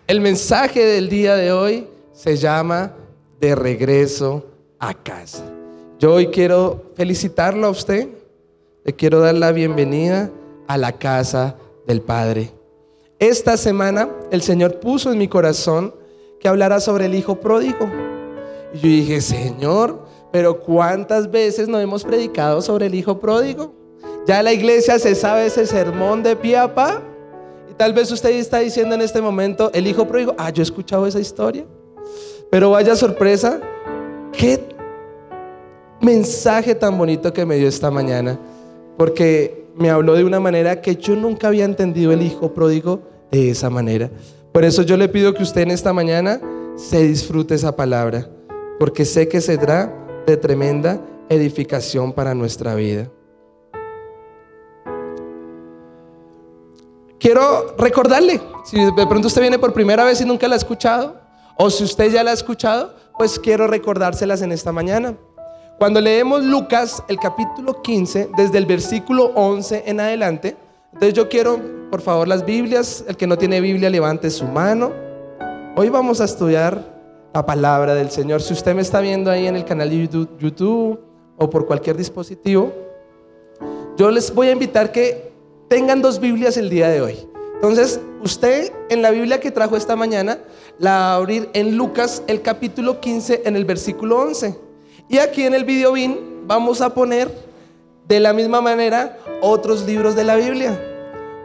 El mensaje del día de hoy se llama De regreso a casa. Yo hoy quiero felicitarlo a usted. Le quiero dar la bienvenida a la casa del Padre. Esta semana el Señor puso en mi corazón que hablara sobre el hijo pródigo. Y yo dije, Señor, pero ¿cuántas veces no hemos predicado sobre el hijo pródigo? Ya la iglesia se sabe ese sermón de pie a pa. Y tal vez usted está diciendo en este momento, el hijo pródigo, yo he escuchado esa historia. Pero vaya sorpresa, qué mensaje tan bonito que me dio esta mañana. Porque me habló de una manera que yo nunca había entendido el hijo pródigo de esa manera. Por eso yo le pido que usted en esta mañana se disfrute esa palabra, porque sé que será de tremenda edificación para nuestra vida. Quiero recordarle, si de pronto usted viene por primera vez y nunca la ha escuchado, o si usted ya la ha escuchado, pues quiero recordárselas en esta mañana. Cuando leemos Lucas, el capítulo 15, desde el versículo 11 en adelante, entonces yo quiero, por favor, las Biblias. El que no tiene Biblia, levante su mano. Hoy vamos a estudiar la palabra del Señor. Si usted me está viendo ahí en el canal de YouTube o por cualquier dispositivo, yo les voy a invitar que tengan 2 Biblias el día de hoy. Entonces, usted en la Biblia que trajo esta mañana, la va a abrir en Lucas, el capítulo 15, en el versículo 11. Y aquí en el video bin vamos a poner de la misma manera otros libros de la Biblia,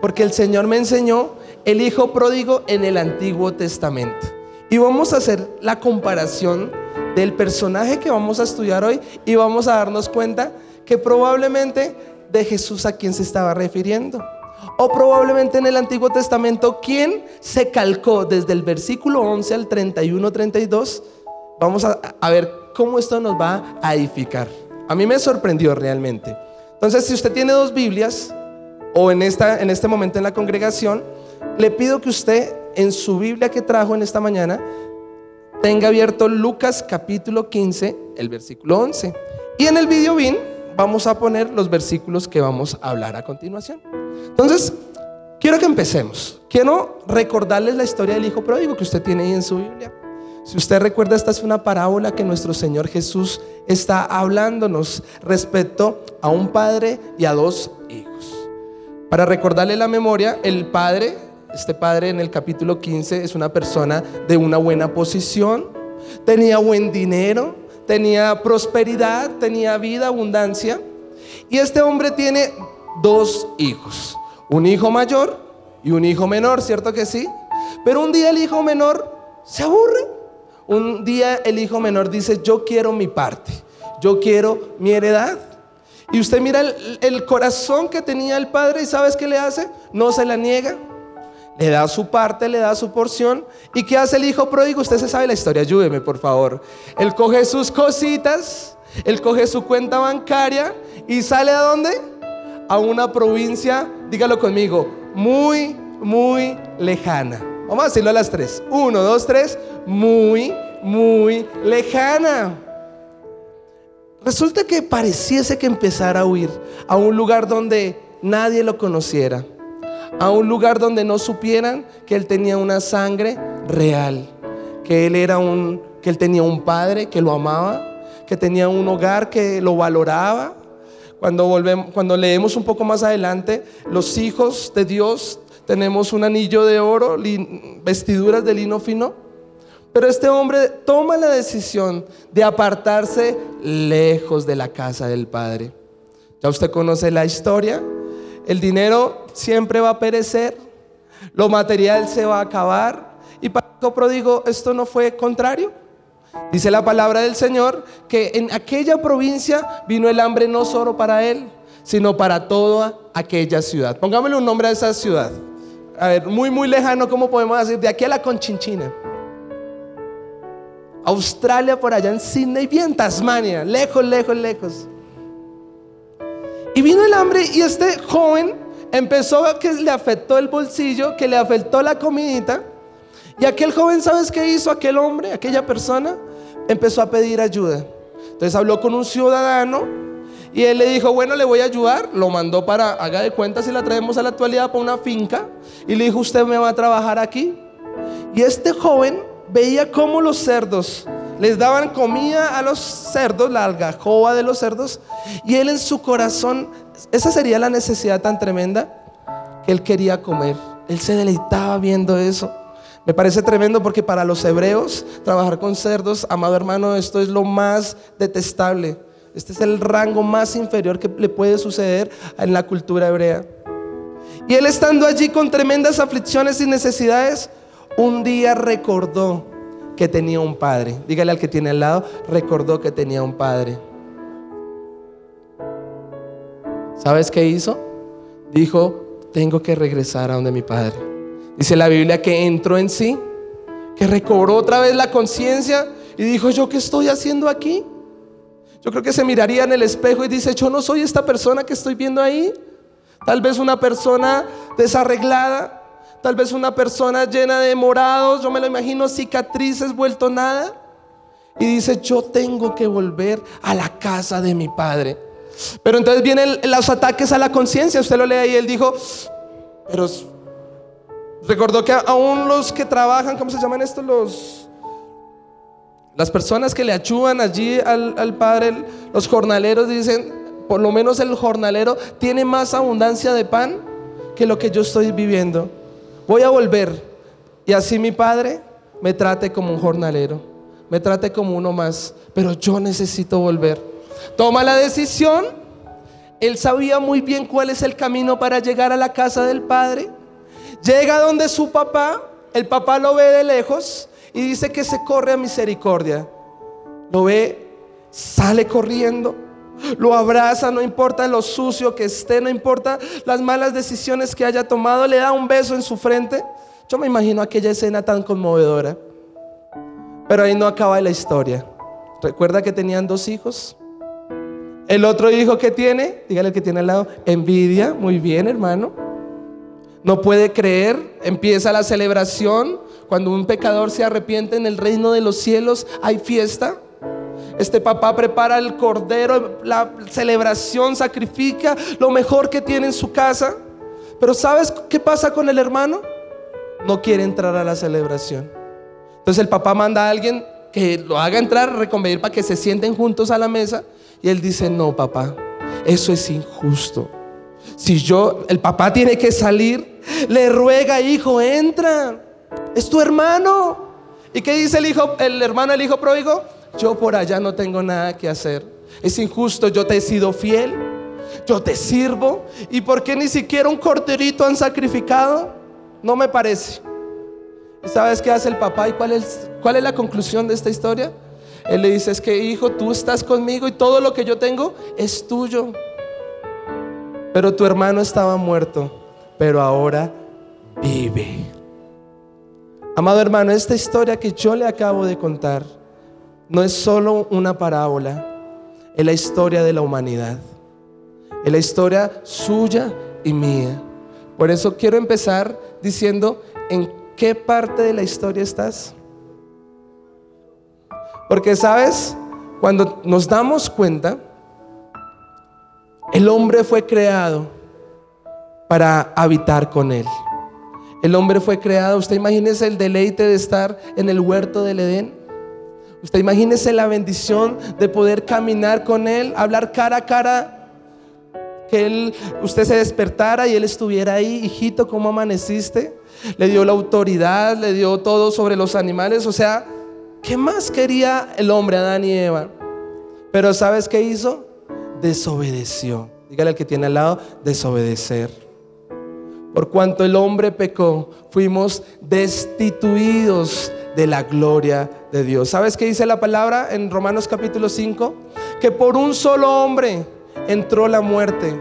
porque el Señor me enseñó el hijo pródigo en el Antiguo Testamento. Y vamos a hacer la comparación del personaje que vamos a estudiar hoy y vamos a darnos cuenta que probablemente de Jesús a quién se estaba refiriendo, o probablemente en el Antiguo Testamento quién se calcó desde el versículo 11 al 31-32. Vamos a ver cómo esto nos va a edificar. A mí me sorprendió realmente. Entonces, si usted tiene 2 Biblias o en este momento en la congregación, le pido que usted en su Biblia que trajo en esta mañana tenga abierto Lucas capítulo 15, el versículo 11. Y en el video bin vamos a poner los versículos que vamos a hablar a continuación. Entonces, quiero que empecemos. Quiero recordarles la historia del hijo pródigo que usted tiene ahí en su Biblia. Si usted recuerda, esta es una parábola que nuestro Señor Jesús está hablándonos respecto a un padre y a 2 hijos. Para recordarle la memoria, el padre, este padre en el capítulo 15 es una persona de una buena posición, tenía buen dinero, tenía prosperidad, tenía vida, abundancia. Y este hombre tiene 2 hijos, un hijo mayor y un hijo menor, ¿cierto que sí? Pero un día el hijo menor se aburre. Un día el hijo menor dice, yo quiero mi parte, yo quiero mi heredad. Y usted mira el corazón que tenía el padre y ¿sabes qué le hace? No se la niega, le da su parte, le da su porción. ¿Y qué hace el hijo pródigo? Usted se sabe la historia, ayúdeme por favor. Él coge sus cositas, él coge su cuenta bancaria y sale ¿a dónde? A una provincia, dígalo conmigo, muy, muy lejana. Vamos a decirlo a las 3. 1, 2, 3. Muy, muy lejana. Resulta que pareciese que empezara a huir a un lugar donde nadie lo conociera, a un lugar donde no supieran que él tenía una sangre real, que él tenía un padre que lo amaba, que tenía un hogar que lo valoraba. Cuando leemos un poco más adelante, los hijos de Dios tenemos un anillo de oro, vestiduras de lino fino. Pero este hombre toma la decisión de apartarse lejos de la casa del padre. Ya usted conoce la historia. El dinero siempre va a perecer, lo material se va a acabar. Y para el hijo pródigo esto no fue contrario. Dice la palabra del Señor que en aquella provincia vino el hambre no solo para él, sino para toda aquella ciudad. Pongámosle un nombre a esa ciudad. A ver, muy muy lejano, ¿cómo podemos decir? De aquí a la Conchinchina, Australia, por allá en Sydney, bien Tasmania, lejos, lejos, lejos. Y vino el hambre y este joven empezó a que le afectó el bolsillo, que le afectó la comidita. Y aquel joven, ¿sabes qué hizo aquel hombre, aquella persona? Empezó a pedir ayuda. Entonces habló con un ciudadano y él le dijo, bueno, le voy a ayudar. Lo mandó para, haga de cuenta si la traemos a la actualidad, para una finca. Y le dijo, usted me va a trabajar aquí. Y este joven veía cómo los cerdos les daban comida a los cerdos, la algarroba de los cerdos, y él en su corazón, esa sería la necesidad tan tremenda, que él quería comer. Él se deleitaba viendo eso. Me parece tremendo porque para los hebreos trabajar con cerdos, amado hermano, esto es lo más detestable. Este es el rango más inferior que le puede suceder en la cultura hebrea. Y él, estando allí con tremendas aflicciones y necesidades, un día recordó que tenía un padre. Dígale al que tiene al lado: recordó que tenía un padre. ¿Sabes qué hizo? Dijo: tengo que regresar a donde mi padre. Dice la Biblia que entró en sí, que recobró otra vez la conciencia y dijo: ¿yo qué estoy haciendo aquí? Yo creo que se miraría en el espejo y dice: yo no soy esta persona que estoy viendo ahí. Tal vez una persona desarreglada, tal vez una persona llena de morados, yo me lo imagino, cicatrices, vuelto nada. Y dice: yo tengo que volver a la casa de mi padre. Pero entonces vienen los ataques a la conciencia. Usted lo lee ahí, él dijo, pero recordó que aún los que trabajan, ¿cómo se llaman estos? Las personas que le ayudan allí al padre, los jornaleros, dicen: por lo menos el jornalero tiene más abundancia de pan que lo que yo estoy viviendo. Voy a volver y así mi padre me trate como un jornalero, me trate como uno más, pero yo necesito volver. Toma la decisión. Él sabía muy bien cuál es el camino para llegar a la casa del padre. Llega donde su papá. El papá lo ve de lejos y dice que se corre a misericordia. Lo ve, sale corriendo, lo abraza, no importa lo sucio que esté, no importa las malas decisiones que haya tomado, le da un beso en su frente. Yo me imagino aquella escena tan conmovedora. Pero ahí no acaba la historia. Recuerda que tenían 2 hijos. El otro hijo que tiene, dígale al que tiene al lado: envidia. Muy bien, hermano. No puede creer. Empieza la celebración. Cuando un pecador se arrepiente, en el reino de los cielos hay fiesta. Este papá prepara el cordero, la celebración, sacrifica lo mejor que tiene en su casa. Pero ¿sabes qué pasa con el hermano? No quiere entrar a la celebración. Entonces el papá manda a alguien que lo haga entrar, reconvenir para que se sienten juntos a la mesa. Y él dice: no, papá, eso es injusto. Si el papá tiene que salir, le ruega: hijo, entra, es tu hermano. ¿Y qué dice el hermano, el hijo pródigo? Yo por allá no tengo nada que hacer. Es injusto, yo te he sido fiel, yo te sirvo. ¿Y por qué ni siquiera un corderito han sacrificado? No me parece. ¿Y sabes qué hace el papá? ¿Y cuál es la conclusión de esta historia? Él le dice: es que, hijo, tú estás conmigo y todo lo que yo tengo es tuyo. Pero tu hermano estaba muerto, pero ahora vive. Amado hermano, esta historia que yo le acabo de contar no es solo una parábola, es la historia de la humanidad, es la historia suya y mía. Por eso quiero empezar diciendo: ¿en qué parte de la historia estás? Porque sabes, cuando nos damos cuenta, el hombre fue creado para habitar con él. El hombre fue creado, usted imagínese el deleite de estar en el huerto del Edén. Usted imagínese la bendición de poder caminar con él, hablar cara a cara, que usted se despertara y él estuviera ahí: hijito, ¿cómo amaneciste? Le dio la autoridad, le dio todo sobre los animales. O sea, ¿qué más quería el hombre, Adán y Eva? Pero ¿sabes qué hizo? Desobedeció. Dígale al que tiene al lado: desobedecer. Por cuanto el hombre pecó, fuimos destituidos de la gloria de Dios. ¿Sabes qué dice la palabra en Romanos capítulo 5? Que por un solo hombre entró la muerte.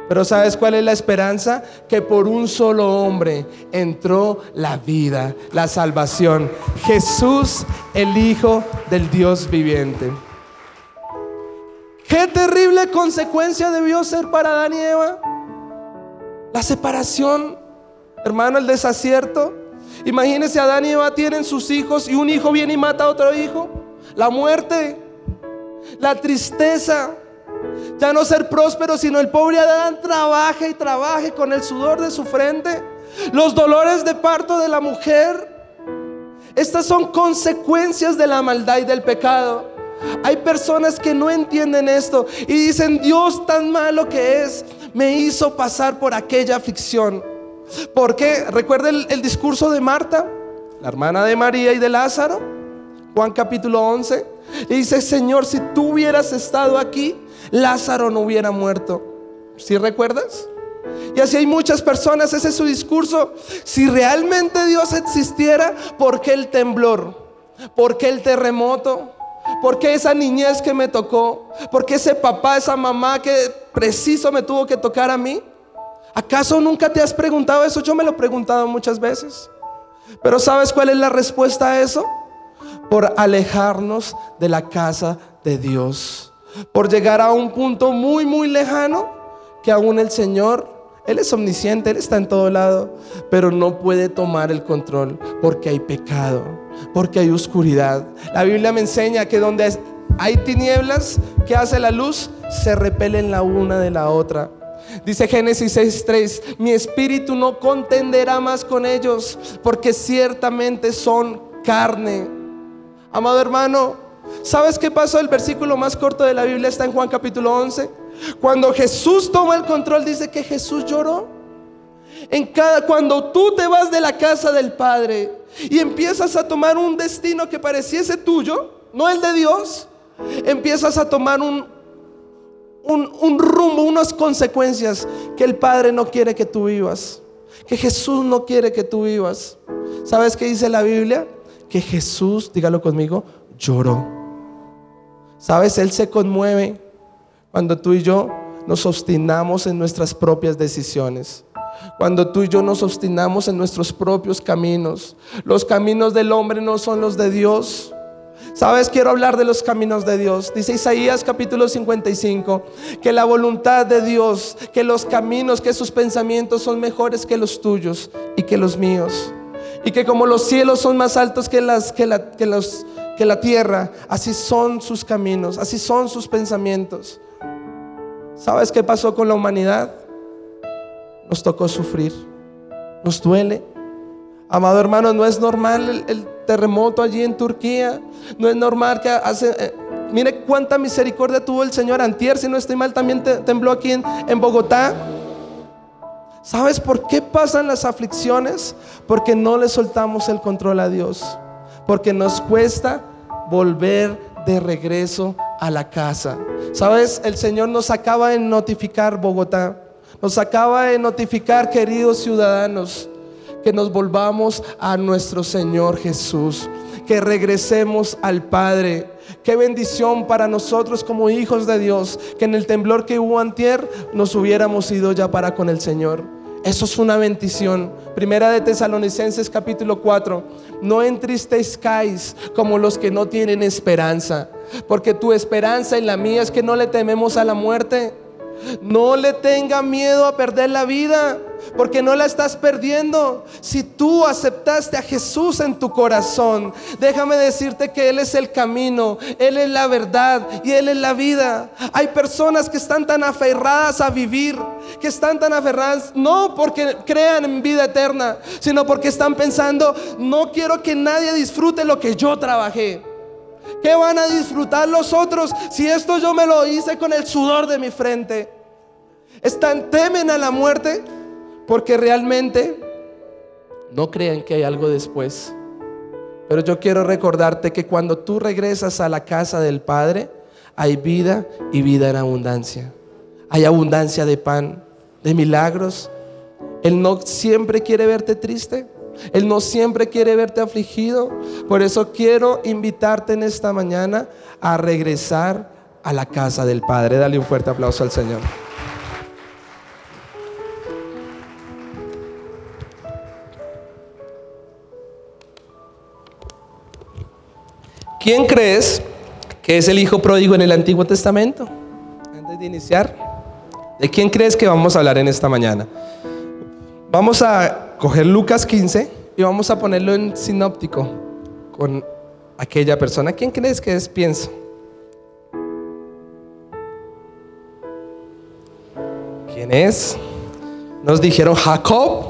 Pero ¿sabes cuál es la esperanza? Que por un solo hombre entró la vida, la salvación. Jesús, el Hijo del Dios viviente. Qué terrible consecuencia debió ser para Adán y Eva. La separación, hermano, el desacierto. Imagínense, Adán y Eva tienen sus hijos y un hijo viene y mata a otro hijo. La muerte, la tristeza. Ya no ser próspero, sino el pobre Adán trabaje y trabaje con el sudor de su frente Los dolores de parto de la mujer, estas son consecuencias de la maldad y del pecado. Hay personas que no entienden esto y dicen: Dios tan malo que es, me hizo pasar por aquella aflicción. ¿Por qué? Recuerda el discurso de Marta, la hermana de María y de Lázaro, Juan capítulo 11. Y dice: Señor, si tú hubieras estado aquí, Lázaro no hubiera muerto. ¿Sí recuerdas? Y así hay muchas personas, ese es su discurso. Si realmente Dios existiera, ¿por qué el temblor? ¿Por qué el terremoto? ¿Por qué esa niñez que me tocó? ¿Por qué ese papá, esa mamá que preciso me tuvo que tocar a mí? ¿Acaso nunca te has preguntado eso? Yo me lo he preguntado muchas veces. Pero ¿sabes cuál es la respuesta a eso? Por alejarnos de la casa de Dios, por llegar a un punto muy muy lejano, que aún el Señor, Él es omnisciente, Él está en todo lado, pero no puede tomar el control, porque hay pecado, porque hay oscuridad. La Biblia me enseña que donde hay tinieblas, ¿qué hace la luz? Se repelen la una de la otra. Dice Génesis 6:3: mi espíritu no contenderá más con ellos, porque ciertamente son carne. Amado hermano, ¿sabes qué pasó? El versículo más corto de la Biblia está en Juan capítulo 11. Cuando Jesús toma el control, dice que Jesús lloró. Cuando tú te vas de la casa del Padre y empiezas a tomar un destino que pareciese tuyo, no el de Dios, empiezas a tomar un rumbo, unas consecuencias que el Padre no quiere que tú vivas, que Jesús no quiere que tú vivas. ¿Sabes qué dice la Biblia? Que Jesús, dígalo conmigo, lloró. ¿Sabes? Él se conmueve cuando tú y yo nos obstinamos en nuestras propias decisiones, cuando tú y yo nos obstinamos en nuestros propios caminos. Los caminos del hombre no son los de Dios. ¿Sabes? Quiero hablar de los caminos de Dios. Dice Isaías capítulo 55 que la voluntad de Dios, que los caminos, que sus pensamientos son mejores que los tuyos y que los míos, y que como los cielos son más altos que la tierra, así son sus caminos, así son sus pensamientos. ¿Sabes qué pasó con la humanidad? Nos tocó sufrir, nos duele. Amado hermano, no es normal el terremoto allí en Turquía. No es normal que mire cuánta misericordia tuvo el Señor. Antier, si no estoy mal, también tembló aquí en Bogotá. ¿Sabes por qué pasan las aflicciones? Porque no le soltamos el control a Dios, porque nos cuesta volver de regreso a la casa. ¿Sabes? El Señor nos acaba de notificar, Bogotá, nos acaba de notificar, queridos ciudadanos, que nos volvamos a nuestro Señor Jesús, que regresemos al Padre. Qué bendición para nosotros como hijos de Dios, que en el temblor que hubo antier nos hubiéramos ido ya para con el Señor. Eso es una bendición. Primera de Tesalonicenses capítulo 4: no entristezcáis como los que no tienen esperanza, porque tu esperanza y la mía es que no le tememos a la muerte. No le tenga miedo a perder la vida, porque no la estás perdiendo. Si tú aceptaste a Jesús en tu corazón, déjame decirte que Él es el camino, Él es la verdad y Él es la vida. Hay personas que están tan aferradas a vivir, que están tan aferradas no porque crean en vida eterna, sino porque están pensando: no quiero que nadie disfrute lo que yo trabajé. ¿Qué van a disfrutar los otros si esto yo me lo hice con el sudor de mi frente? Temen a la muerte porque realmente no creen que hay algo después. Pero yo quiero recordarte que cuando tú regresas a la casa del Padre, hay vida y vida en abundancia. Hay abundancia de pan, de milagros. Él no siempre quiere verte triste, Él no siempre quiere verte afligido. Por eso quiero invitarte en esta mañana a regresar a la casa del Padre. Dale un fuerte aplauso al Señor. ¿Quién crees que es el hijo pródigo en el Antiguo Testamento? Antes de iniciar, ¿de quién crees que vamos a hablar en esta mañana? Vamos a coger Lucas 15 y vamos a ponerlo en sinóptico con aquella persona. ¿Quién crees que es? Piensa. ¿Quién es? Nos dijeron Jacob.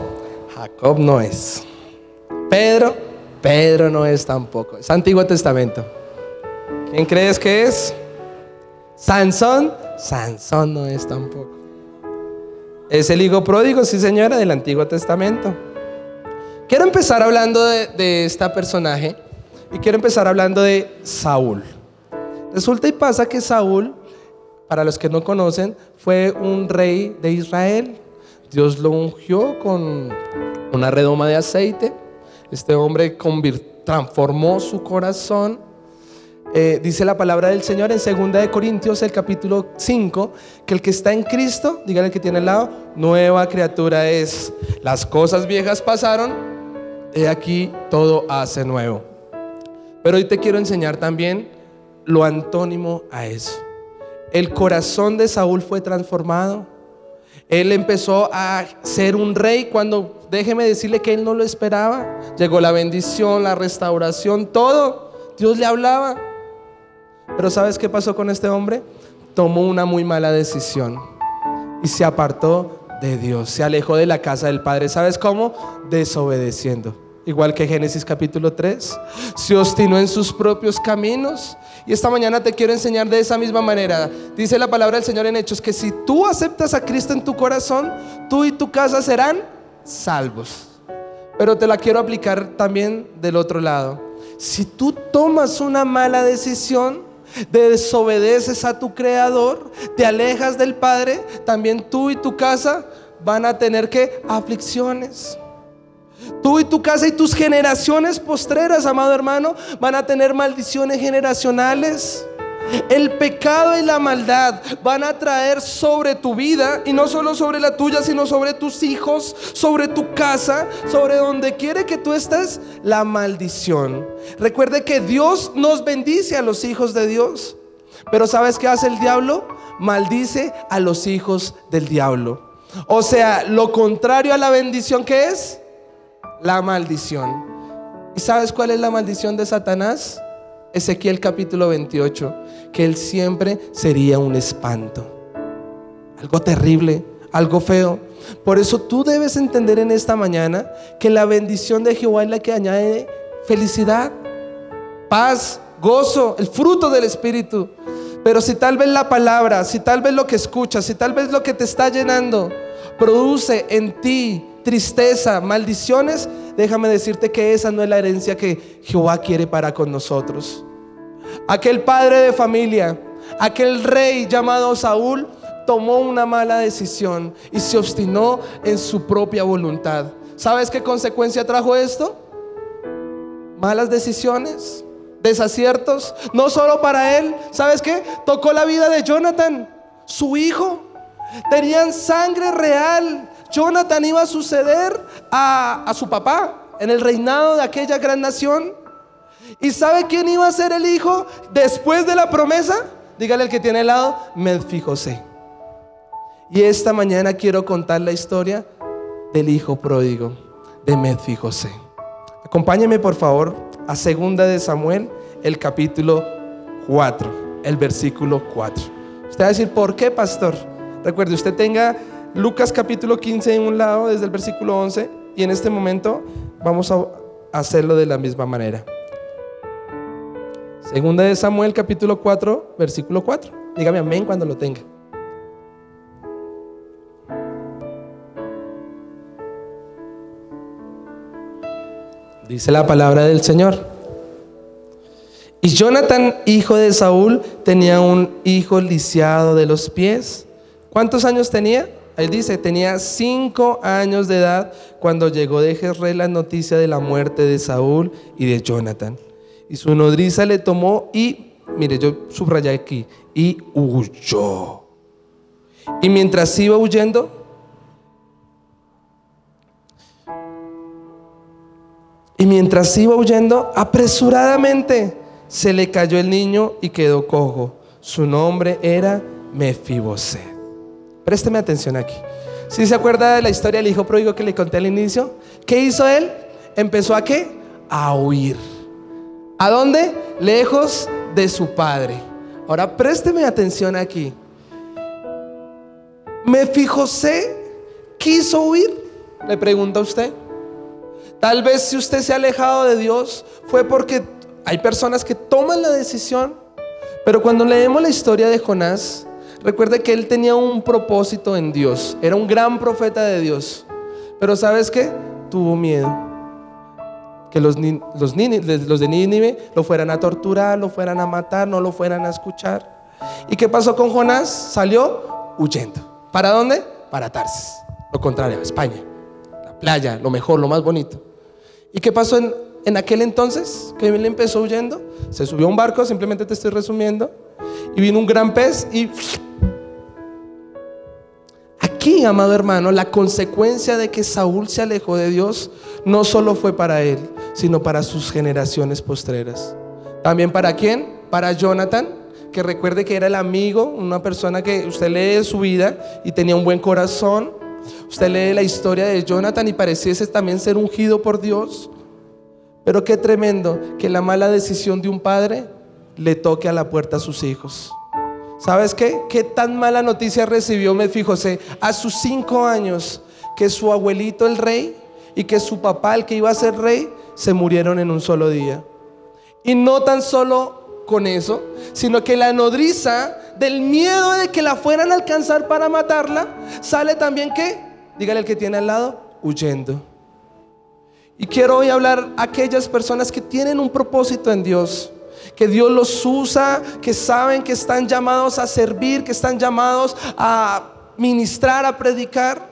Jacob no es. Pedro no es tampoco. Es Antiguo Testamento. ¿Quién crees que es? Sansón no es tampoco. Es el hijo pródigo, sí señora, del Antiguo Testamento. Quiero empezar hablando de este personaje y quiero empezar hablando de Saúl. Resulta y pasa que Saúl, para los que no conocen, fue un rey de Israel. Dios lo ungió con una redoma de aceite. Este hombre transformó su corazón. Dice la palabra del Señor en 2 Corintios, el capítulo 5, que el que está en Cristo, dígale que tiene al lado, nueva criatura es. Las cosas viejas pasaron, he aquí todo hace nuevo. Pero hoy te quiero enseñar también lo antónimo a eso. El corazón de Saúl fue transformado. Él empezó a ser un rey cuando, déjeme decirle que él no lo esperaba. Llegó la bendición, la restauración, todo. Dios le hablaba. Pero ¿sabes qué pasó con este hombre? Tomó una muy mala decisión y se apartó de Dios. Se alejó de la casa del Padre. ¿Sabes cómo? Desobedeciendo. Igual que Génesis capítulo 3. Se obstinó en sus propios caminos. Y esta mañana te quiero enseñar de esa misma manera. Dice la palabra del Señor en Hechos que si tú aceptas a Cristo en tu corazón, tú y tu casa serán salvos. Pero te la quiero aplicar también del otro lado. Si tú tomas una mala decisión, desobedeces a tu Creador, te alejas del Padre, también tú y tu casa van a tener que aflicciones. Tú y tu casa y tus generaciones postreras, amado hermano, van a tener maldiciones generacionales. El pecado y la maldad van a traer sobre tu vida, y no solo sobre la tuya, sino sobre tus hijos, sobre tu casa, sobre donde quiere que tú estés, la maldición. Recuerde que Dios nos bendice a los hijos de Dios, pero ¿sabes qué hace el diablo? Maldice a los hijos del diablo. O sea, lo contrario a la bendición, ¿qué es? La maldición. ¿Y sabes cuál es la maldición de Satanás? Ezequiel capítulo 28, que él siempre sería un espanto, algo terrible, algo feo. Por eso tú debes entender en esta mañana que la bendición de Jehová es la que añade felicidad, paz, gozo, el fruto del Espíritu. Pero si tal vez la palabra, si tal vez lo que escuchas, si tal vez lo que te está llenando produce en ti tristeza, maldiciones, déjame decirte que esa no es la herencia que Jehová quiere para con nosotros. Aquel padre de familia, aquel rey llamado Saúl, tomó una mala decisión y se obstinó en su propia voluntad. ¿Sabes qué consecuencia trajo esto? Malas decisiones, desaciertos, no solo para él. ¿Sabes qué? Tocó la vida de Jonathan, su hijo. Tenían sangre real. Jonathan iba a suceder a su papá en el reinado de aquella gran nación. ¿Y sabe quién iba a ser el hijo después de la promesa? Dígale al que tiene al lado, Mefibosé. Y esta mañana quiero contar la historia del hijo pródigo de Mefibosé. Acompáñeme por favor a 2 de Samuel, el capítulo 4, el versículo 4. Usted va a decir, ¿por qué, pastor? Recuerde, usted tenga Lucas capítulo 15 en un lado, desde el versículo 11, y en este momento vamos a hacerlo de la misma manera. 2 de Samuel capítulo 4, versículo 4. Dígame amén cuando lo tenga. Dice la palabra del Señor: y Jonathan, hijo de Saúl, tenía un hijo lisiado de los pies. ¿Cuántos años tenía? Él dice, tenía 5 años de edad cuando llegó de Jezreel la noticia de la muerte de Saúl y de Jonathan. Y su nodriza le tomó y, mire, yo subrayé aquí, y huyó. Y mientras iba huyendo, apresuradamente se le cayó el niño y quedó cojo. Su nombre era Mefibosé. Présteme atención aquí. ¿Sí se acuerda de la historia del hijo pródigo que le conté al inicio? ¿Qué hizo él? Empezó ¿a qué? A huir. ¿A dónde? Lejos de su padre. Ahora présteme atención aquí. Mefibosé quiso huir. Le pregunto a usted. Tal vez si usted se ha alejado de Dios fue porque hay personas que toman la decisión. Pero cuando leemos la historia de Jonás, recuerde que él tenía un propósito en Dios. Era un gran profeta de Dios. Pero ¿sabes qué? Tuvo miedo. Que los de Nínive lo fueran a torturar, lo fueran a matar, no lo fueran a escuchar. ¿Y qué pasó con Jonás? Salió huyendo. ¿Para dónde? Para Tarsis. Lo contrario, a España. La playa, lo mejor, lo más bonito. ¿Y qué pasó en aquel entonces? Que él empezó huyendo. Se subió a un barco, simplemente te estoy resumiendo. Y vino un gran pez y... Aquí, amado hermano, la consecuencia de que Saúl se alejó de Dios no solo fue para él, sino para sus generaciones postreras. ¿También para quién? Para Jonathan, que recuerde que era el amigo, una persona que usted lee su vida y tenía un buen corazón. Usted lee la historia de Jonathan y pareciese también ser ungido por Dios. Pero qué tremendo que la mala decisión de un padre le toque a la puerta a sus hijos. ¿Sabes qué? ¿Qué tan mala noticia recibió Mefijosé a sus 5 años? Que su abuelito el rey y que su papá el que iba a ser rey se murieron en un solo día. Y no tan solo con eso, sino que la nodriza, del miedo de que la fueran a alcanzar para matarla, sale también, ¿qué? Dígale al que tiene al lado, huyendo. Y quiero hoy hablar a aquellas personas que tienen un propósito en Dios, que Dios los usa, que saben que están llamados a servir, que están llamados a ministrar, a predicar.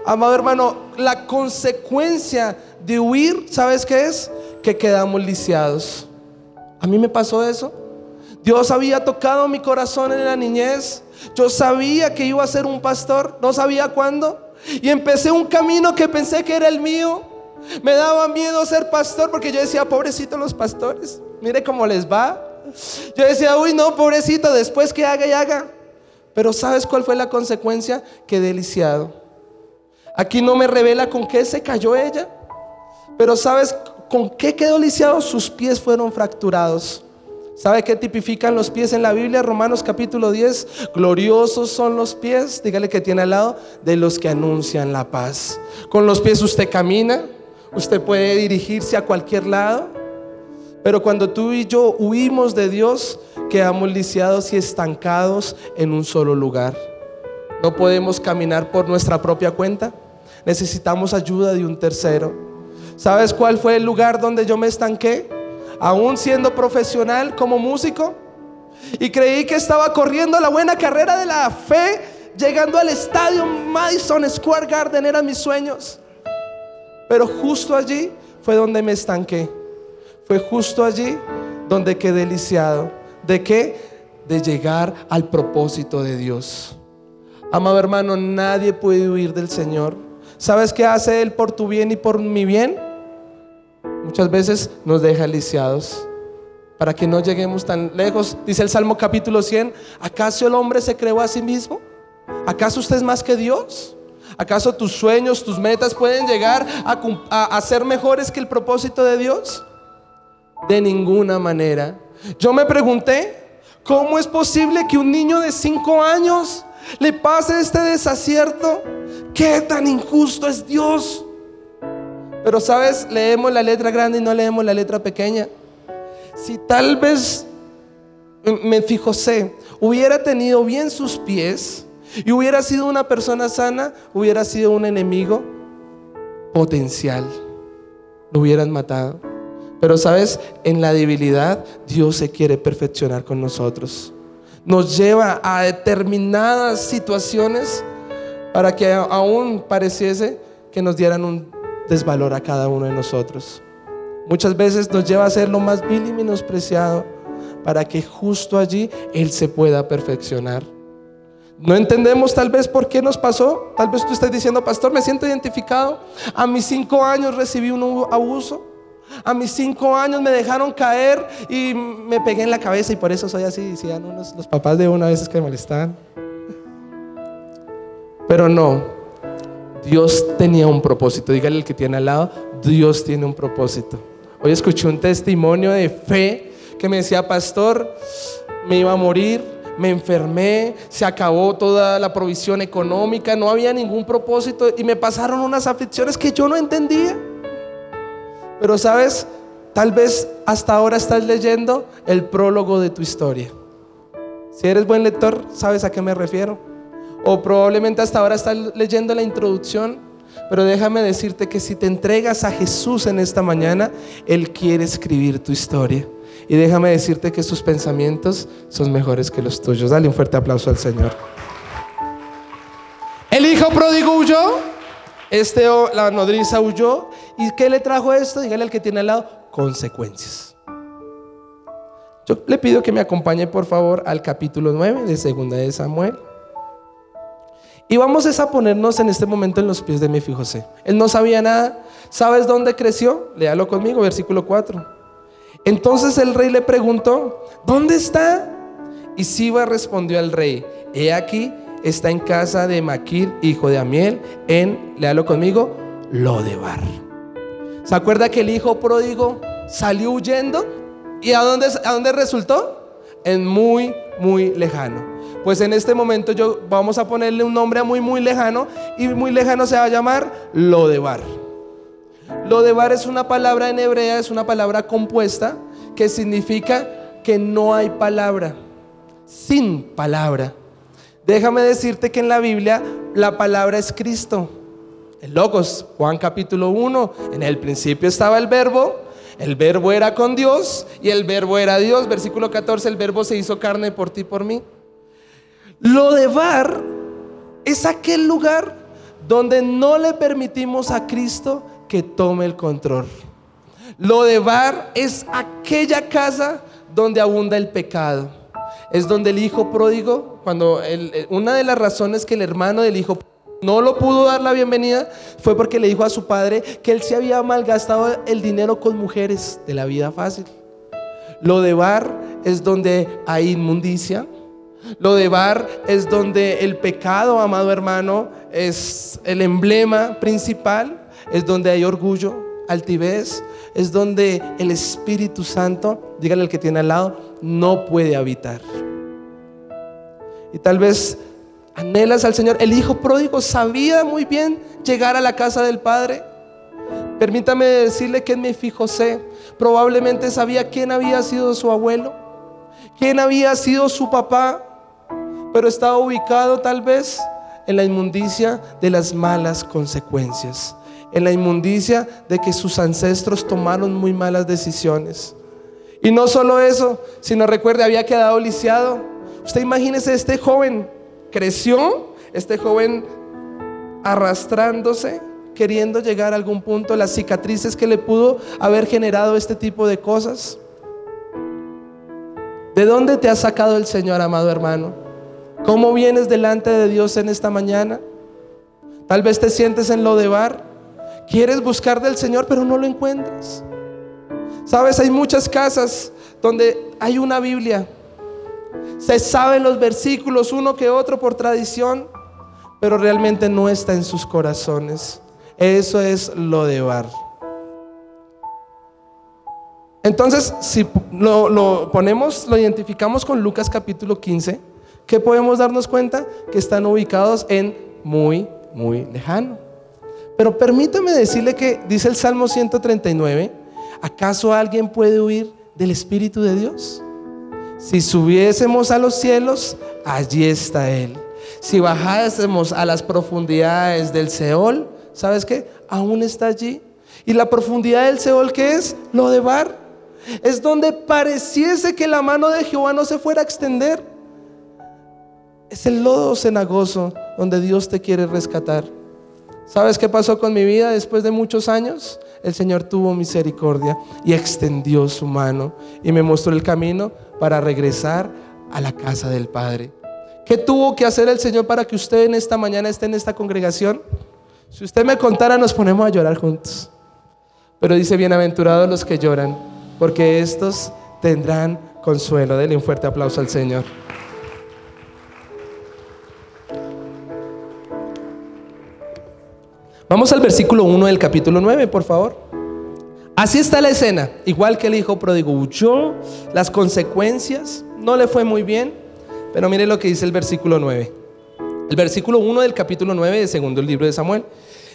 Amado hermano, la consecuencia de huir, ¿sabes qué es? Que quedamos lisiados. A mí me pasó eso. Dios había tocado mi corazón en la niñez. Yo sabía que iba a ser un pastor, no sabía cuándo. Y empecé un camino que pensé que era el mío. Me daba miedo ser pastor porque yo decía, pobrecitos los pastores, mire cómo les va. Yo decía, uy no, pobrecito, después que haga y haga. Pero ¿sabes cuál fue la consecuencia? Quedé lisiado. Aquí no me revela con qué se cayó ella, pero ¿sabes con qué quedó lisiado? Sus pies fueron fracturados. ¿Sabe qué tipifican los pies en la Biblia? Romanos capítulo 10. Gloriosos son los pies, dígale que tiene al lado, de los que anuncian la paz. Con los pies usted camina, usted puede dirigirse a cualquier lado. Pero cuando tú y yo huimos de Dios, quedamos lisiados y estancados en un solo lugar. No podemos caminar por nuestra propia cuenta. Necesitamos ayuda de un tercero. ¿Sabes cuál fue el lugar donde yo me estanqué? Aún siendo profesional como músico, y creí que estaba corriendo la buena carrera de la fe, llegando al estadio Madison Square Garden, eran mis sueños. Pero justo allí fue donde me estanqué. Fue justo allí donde quedé lisiado. ¿De qué? De llegar al propósito de Dios. Amado hermano, nadie puede huir del Señor. ¿Sabes qué hace Él por tu bien y por mi bien? Muchas veces nos deja lisiados para que no lleguemos tan lejos. Dice el Salmo capítulo 100: ¿acaso el hombre se creó a sí mismo? ¿Acaso usted es más que Dios? ¿Acaso tus sueños, tus metas pueden llegar a ser mejores que el propósito de Dios? De ninguna manera. Yo me pregunté, ¿cómo es posible que un niño de 5 años le pase este desacierto? ¿Qué tan injusto es Dios? Pero sabes, leemos la letra grande y no leemos la letra pequeña. Si tal vez Mefijosé hubiera tenido bien sus pies y hubiera sido una persona sana, hubiera sido un enemigo potencial, lo hubieran matado. Pero sabes, en la debilidad Dios se quiere perfeccionar con nosotros. Nos lleva a determinadas situaciones para que aún pareciese que nos dieran un desvalor a cada uno de nosotros. Muchas veces nos lleva a ser lo más vil y menospreciado para que justo allí Él se pueda perfeccionar. No entendemos tal vez por qué nos pasó. Tal vez tú estés diciendo, pastor, me siento identificado. A mis 5 años recibí un abuso. A mis 5 años me dejaron caer y me pegué en la cabeza y por eso soy así. Decían los papás de una vez que me molestaban. Pero no, Dios tenía un propósito. Dígale al que tiene al lado, Dios tiene un propósito. Hoy escuché un testimonio de fe que me decía, pastor, me iba a morir, me enfermé, se acabó toda la provisión económica, no había ningún propósito y me pasaron unas aflicciones que yo no entendía. Pero sabes, tal vez hasta ahora estás leyendo el prólogo de tu historia. Si eres buen lector, sabes a qué me refiero. O probablemente hasta ahora estás leyendo la introducción. Pero déjame decirte que si te entregas a Jesús en esta mañana, Él quiere escribir tu historia. Y déjame decirte que sus pensamientos son mejores que los tuyos. Dale un fuerte aplauso al Señor. El hijo pródigo huyó, la nodriza huyó. ¿Y qué le trajo esto? Dígale al que tiene al lado: consecuencias. Yo le pido que me acompañe por favor al capítulo 9 de Segunda de Samuel. Y vamos a ponernos en este momento en los pies de Mefijosé. Él no sabía nada. ¿Sabes dónde creció? Léalo conmigo, versículo 4. Entonces el rey le preguntó: ¿dónde está? Y Siba respondió al rey: he aquí, está en casa de Maquir, hijo de Amiel, léalo conmigo, Lodebar. ¿Se acuerda que el hijo pródigo salió huyendo? ¿Y a dónde resultó? En muy, muy lejano. Pues en este momento vamos a ponerle un nombre a muy, muy lejano. Y muy lejano se va a llamar Lodebar. Lodebar es una palabra en hebrea, es una palabra compuesta que significa que no hay palabra, sin palabra. Déjame decirte que en la Biblia la palabra es Cristo, el Logos. Juan capítulo 1, en el principio estaba el verbo era con Dios y el verbo era Dios. Versículo 14, el verbo se hizo carne por ti y por mí. Lodebar es aquel lugar donde no le permitimos a Cristo que tome el control. Lodebar es aquella casa donde abunda el pecado. Es donde el hijo pródigo, una de las razones que el hermano del hijo no lo pudo dar la bienvenida fue porque le dijo a su padre que él se había malgastado el dinero con mujeres de la vida fácil. Lodebar es donde hay inmundicia. Lodebar es donde el pecado, amado hermano, es el emblema principal. Es donde hay orgullo, altivez. Es donde el Espíritu Santo, dígale al que tiene al lado, no puede habitar. Y tal vez anhelas al Señor. El hijo pródigo sabía muy bien llegar a la casa del padre. Permítame decirle que en Mefijosé probablemente sabía quién había sido su abuelo, quién había sido su papá, pero estaba ubicado tal vez en la inmundicia de las malas consecuencias, en la inmundicia de que sus ancestros tomaron muy malas decisiones. Y no solo eso, sino recuerde, había quedado lisiado. Usted imagínese, este joven creció, este joven arrastrándose, queriendo llegar a algún punto, las cicatrices que le pudo haber generado este tipo de cosas. ¿De dónde te ha sacado el Señor, amado hermano? ¿Cómo vienes delante de Dios en esta mañana? Tal vez te sientes en Lodebar. Quieres buscar del Señor, pero no lo encuentras. Sabes, hay muchas casas donde hay una Biblia. Se saben los versículos uno que otro por tradición, pero realmente no está en sus corazones. Eso es Lodebar. Entonces, si lo identificamos con Lucas capítulo 15, ¿qué podemos darnos cuenta? Que están ubicados en muy, muy lejano. Pero permítame decirle que dice el Salmo 139, ¿acaso alguien puede huir del Espíritu de Dios? Si subiésemos a los cielos, allí está Él. Si bajásemos a las profundidades del Seol, ¿sabes qué? Aún está allí. Y la profundidad del Seol, ¿qué es? Lodebar. Es donde pareciese que la mano de Jehová no se fuera a extender. Es el lodo cenagoso donde Dios te quiere rescatar. ¿Sabes qué pasó con mi vida después de muchos años? El Señor tuvo misericordia y extendió su mano y me mostró el camino para regresar a la casa del Padre. ¿Qué tuvo que hacer el Señor para que usted en esta mañana esté en esta congregación? Si usted me contara, nos ponemos a llorar juntos. Pero dice: bienaventurados los que lloran, porque estos tendrán consuelo. Denle un fuerte aplauso al Señor. Vamos al versículo 1 del capítulo 9, por favor. Así está la escena. Igual que el hijo pródigo huyó, las consecuencias, no le fue muy bien. Pero mire lo que dice el versículo 9. El versículo 1 del capítulo 9 de segundo libro de Samuel.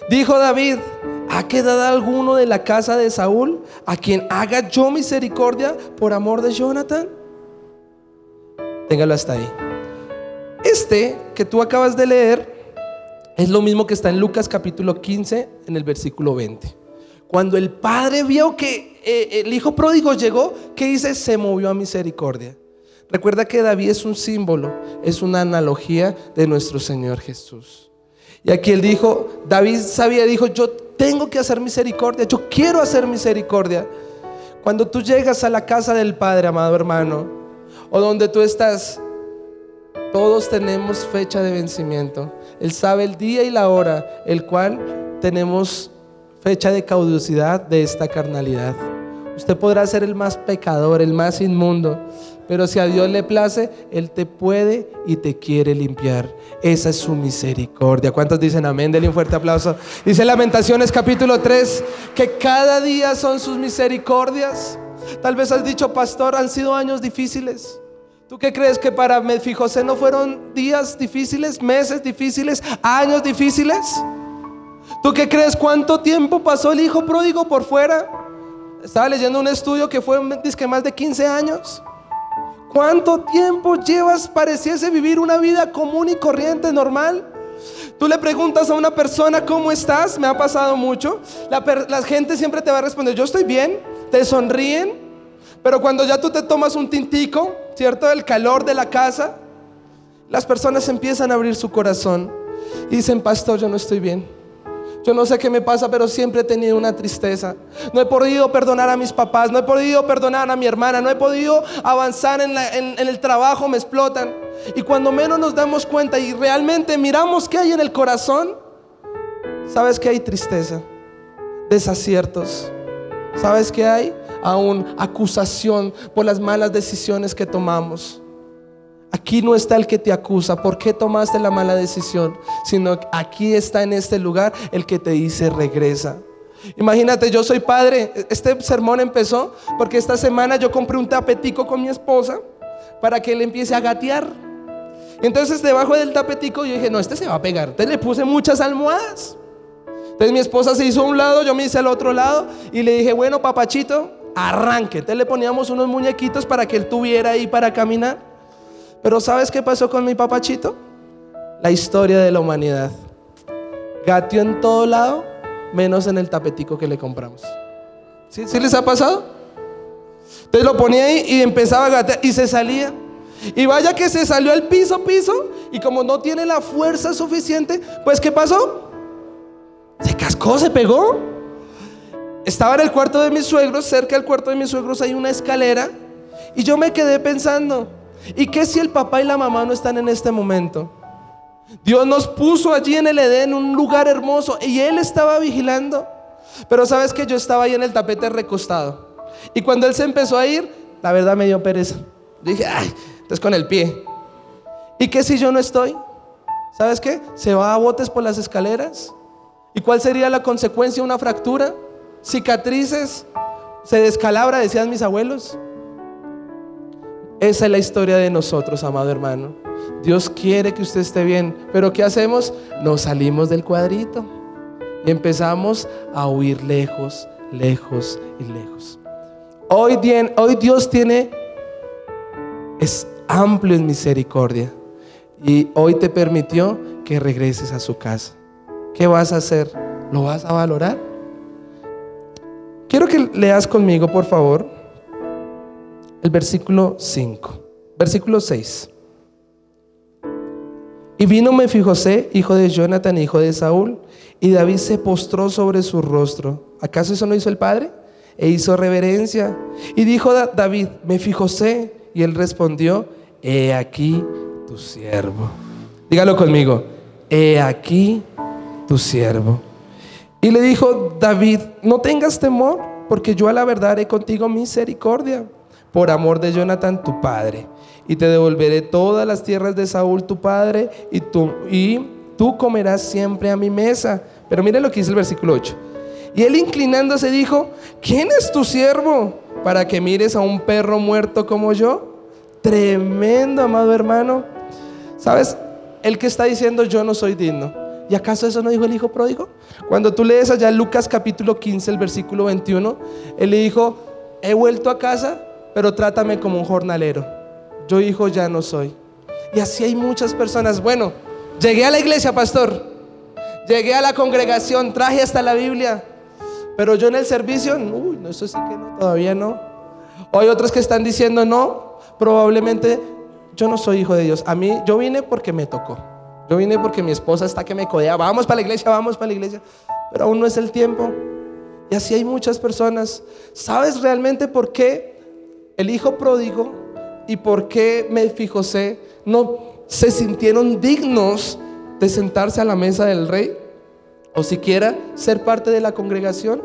Dijo David: ¿ha quedado alguno de la casa de Saúl a quien haga yo misericordia por amor de Jonathan? Téngalo hasta ahí. Este que tú acabas de leer es lo mismo que está en Lucas capítulo 15 en el versículo 20. Cuando el padre vio que el hijo pródigo llegó, ¿qué dice? Se movió a misericordia. Recuerda que David es un símbolo, es una analogía de nuestro Señor Jesús. Y aquí él dijo, David sabía, dijo: yo tengo que hacer misericordia, yo quiero hacer misericordia. Cuando tú llegas a la casa del Padre, amado hermano, o donde tú estás, todos tenemos fecha de vencimiento. Él sabe el día y la hora, el cual tenemos fecha de caducidad de esta carnalidad. Usted podrá ser el más pecador, el más inmundo, pero si a Dios le place, Él te puede y te quiere limpiar. Esa es su misericordia. ¿Cuántos dicen amén? Denle un fuerte aplauso. Dice Lamentaciones capítulo 3 que cada día son sus misericordias. Tal vez has dicho: pastor, han sido años difíciles. ¿Tú qué crees? ¿Que para Mefijosé no fueron días difíciles, meses difíciles, años difíciles? ¿Tú qué crees? ¿Cuánto tiempo pasó el hijo pródigo por fuera? Estaba leyendo un estudio que fue dizque más de 15 años. ¿Cuánto tiempo llevas? Pareciese vivir una vida común y corriente, normal. Tú le preguntas a una persona: ¿cómo estás? Me ha pasado mucho. La gente siempre te va a responder: yo estoy bien. Te sonríen. Pero cuando ya tú te tomas un tintico, ¿cierto? El calor de la casa, las personas empiezan a abrir su corazón y dicen: pastor, yo no estoy bien. Yo no sé qué me pasa, pero siempre he tenido una tristeza. No he podido perdonar a mis papás, no he podido perdonar a mi hermana, no he podido avanzar en el trabajo, me explotan. Y cuando menos nos damos cuenta y realmente miramos qué hay en el corazón, ¿sabes qué hay? Tristeza, desaciertos. ¿Sabes qué hay? Aún acusación por las malas decisiones que tomamos. Aquí no está el que te acusa, ¿por qué tomaste la mala decisión? Sino aquí está en este lugar el que te dice: regresa. Imagínate, yo soy padre. Este sermón empezó porque esta semana yo compré un tapetico con mi esposa para que él empiece a gatear. Entonces debajo del tapetico yo dije: no, este se va a pegar. Entonces le puse muchas almohadas. Entonces mi esposa se hizo a un lado, yo me hice al otro lado y le dije: bueno, papachito, arranque. Entonces le poníamos unos muñequitos para que él tuviera ahí para caminar. Pero ¿sabes qué pasó con mi papachito? La historia de la humanidad. Gateó en todo lado, menos en el tapetico que le compramos. ¿Sí les ha pasado? Entonces lo ponía ahí y empezaba a gatear y se salía. Y vaya que se salió al piso, y como no tiene la fuerza suficiente, pues ¿qué pasó? Se cascó, se pegó. Estaba en el cuarto de mis suegros. Cerca del cuarto de mis suegros hay una escalera. Y yo me quedé pensando: ¿y qué si el papá y la mamá no están en este momento? Dios nos puso allí en el Edén, un lugar hermoso, y Él estaba vigilando. Pero sabes que yo estaba ahí en el tapete recostado, y cuando Él se empezó a ir, la verdad me dio pereza. Yo dije: ay, entonces con el pie. ¿Y qué si yo no estoy? ¿Sabes qué? Se va a botes por las escaleras. ¿Y cuál sería la consecuencia? Una fractura, cicatrices, se descalabra, decían mis abuelos. Esa es la historia de nosotros, amado hermano. Dios quiere que usted esté bien, pero ¿qué hacemos? Nos salimos del cuadrito y empezamos a huir lejos, lejos y lejos. Hoy Dios es amplio en misericordia y hoy te permitió que regreses a su casa. ¿Qué vas a hacer? ¿Lo vas a valorar? Quiero que leas conmigo, por favor, el versículo 6. Y vino Mefijosé, hijo de Jonathan, hijo de Saúl, y David se postró sobre su rostro. ¿Acaso eso no hizo el padre? E hizo reverencia. Y dijo David: Mefijosé. Y él respondió: he aquí tu siervo. Dígalo conmigo: he aquí tu siervo. Y le dijo David: no tengas temor, porque yo a la verdad haré contigo misericordia, por amor de Jonathan tu padre, y te devolveré todas las tierras de Saúl tu padre, y tú comerás siempre a mi mesa. Pero mire lo que dice el versículo 8. Y él, inclinándose, dijo: ¿quién es tu siervo para que mires a un perro muerto como yo? Tremendo, amado hermano. ¿Sabes? El que está diciendo yo no soy digno. ¿Y acaso eso no dijo el hijo pródigo? Cuando tú lees allá en Lucas capítulo 15, el versículo 21, él le dijo: he vuelto a casa, pero trátame como un jornalero. Yo, hijo, ya no soy. Y así hay muchas personas. Bueno, llegué a la iglesia, pastor, llegué a la congregación, traje hasta la Biblia, pero yo en el servicio, uy, no, eso sí que no, todavía no. O hay otros que están diciendo: no, probablemente yo no soy hijo de Dios. A mí, yo vine porque me tocó. Yo vine porque mi esposa está que me codea. Vamos para la iglesia, vamos para la iglesia. Pero aún no es el tiempo. Y así hay muchas personas. ¿Sabes realmente por qué el hijo pródigo y por qué Mefijosé no se sintieron dignos de sentarse a la mesa del rey? O siquiera ser parte de la congregación.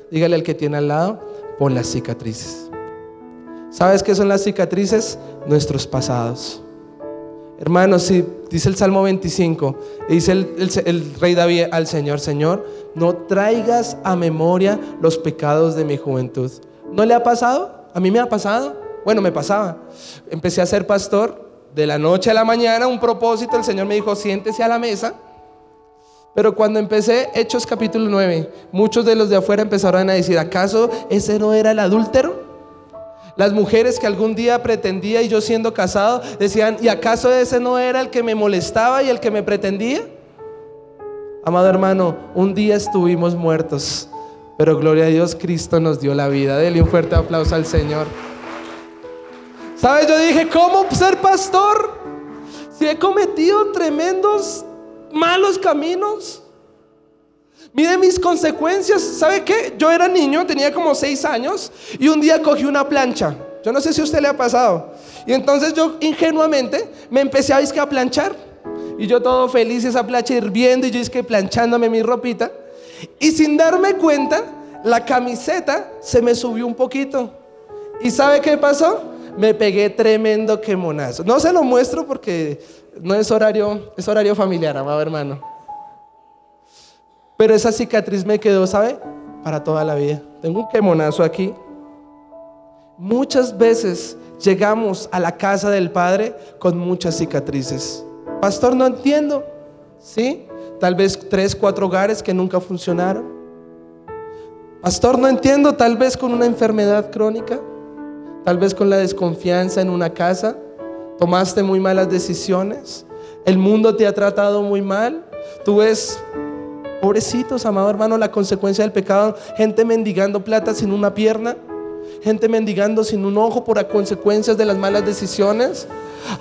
Dígale al que tiene al lado: por las cicatrices. ¿Sabes qué son las cicatrices? Nuestros pasados. Hermanos, si dice el Salmo 25, dice el rey David al Señor: Señor, no traigas a memoria los pecados de mi juventud. ¿No le ha pasado? A mí me ha pasado. Bueno, me pasaba. Empecé a ser pastor de la noche a la mañana, un propósito. El Señor me dijo: siéntese a la mesa. Pero cuando empecé Hechos capítulo 9, muchos de los de afuera empezaron a decir: ¿acaso ese no era el adúltero? Las mujeres que algún día pretendía, y yo siendo casado, decían: ¿y acaso ese no era el que me molestaba y el que me pretendía? Amado hermano, un día estuvimos muertos, pero gloria a Dios, Cristo nos dio la vida. Dele un fuerte aplauso al Señor. ¿Sabes? Yo dije: ¿cómo ser pastor si he cometido tremendos malos caminos? Mire mis consecuencias. ¿Sabe qué? Yo era niño, tenía como 6 años, y un día cogí una plancha. Yo no sé si a usted le ha pasado. Y entonces yo ingenuamente me empecé a planchar. Y yo todo feliz, esa plancha hirviendo, y yo planchándome mi ropita. Y sin darme cuenta, la camiseta se me subió un poquito. ¿Y sabe qué pasó? Me pegué tremendo quemonazo. No se lo muestro porque no es horario, es horario familiar, amado hermano. Pero esa cicatriz me quedó, ¿sabe? Para toda la vida. Tengo un quemonazo aquí. Muchas veces llegamos a la casa del Padre con muchas cicatrices. Pastor, no entiendo. ¿Sí? Tal vez 3, 4 hogares que nunca funcionaron. Pastor, no entiendo. Tal vez con una enfermedad crónica. Tal vez con la desconfianza en una casa. Tomaste muy malas decisiones. El mundo te ha tratado muy mal. Tú ves... Pobrecitos, amado hermano, la consecuencia del pecado. Gente mendigando plata sin una pierna, gente mendigando sin un ojo por las consecuencias de las malas decisiones.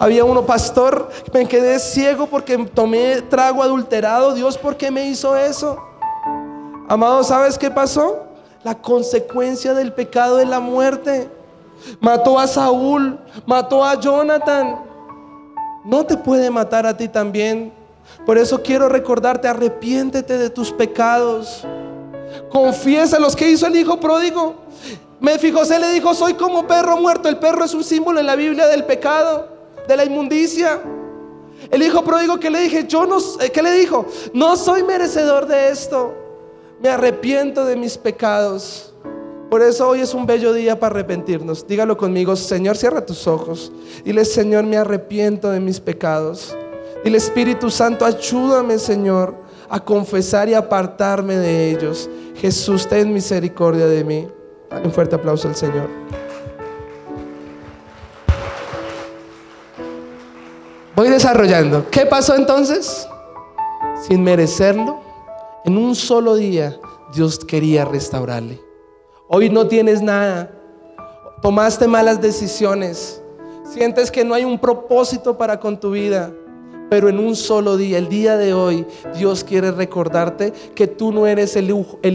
Había uno: pastor, me quedé ciego porque tomé trago adulterado. Dios, ¿por qué me hizo eso? Amado, ¿sabes qué pasó? La consecuencia del pecado es la muerte. Mató a Saúl, mató a Jonathan. No te puede matar a ti también. Por eso quiero recordarte: arrepiéntete de tus pecados, confiesa los que hizo el hijo pródigo. Mefijosé le dijo: soy como perro muerto. El perro es un símbolo en la Biblia del pecado, de la inmundicia. El hijo pródigo, ¿qué le dije? ¿Qué le dijo? No soy merecedor de esto, me arrepiento de mis pecados. Por eso hoy es un bello día para arrepentirnos. Dígalo conmigo: Señor, cierra tus ojos. Dile: Señor, me arrepiento de mis pecados. Dile: Espíritu Santo, ayúdame, Señor, a confesar y apartarme de ellos. Jesús, ten misericordia de mí. Dale un fuerte aplauso al Señor. Voy desarrollando. ¿Qué pasó entonces? Sin merecerlo, en un solo día Dios quería restaurarle. Hoy no tienes nada, tomaste malas decisiones, sientes que no hay un propósito para con tu vida. Pero en un solo día, el día de hoy, Dios quiere recordarte que tú no eres el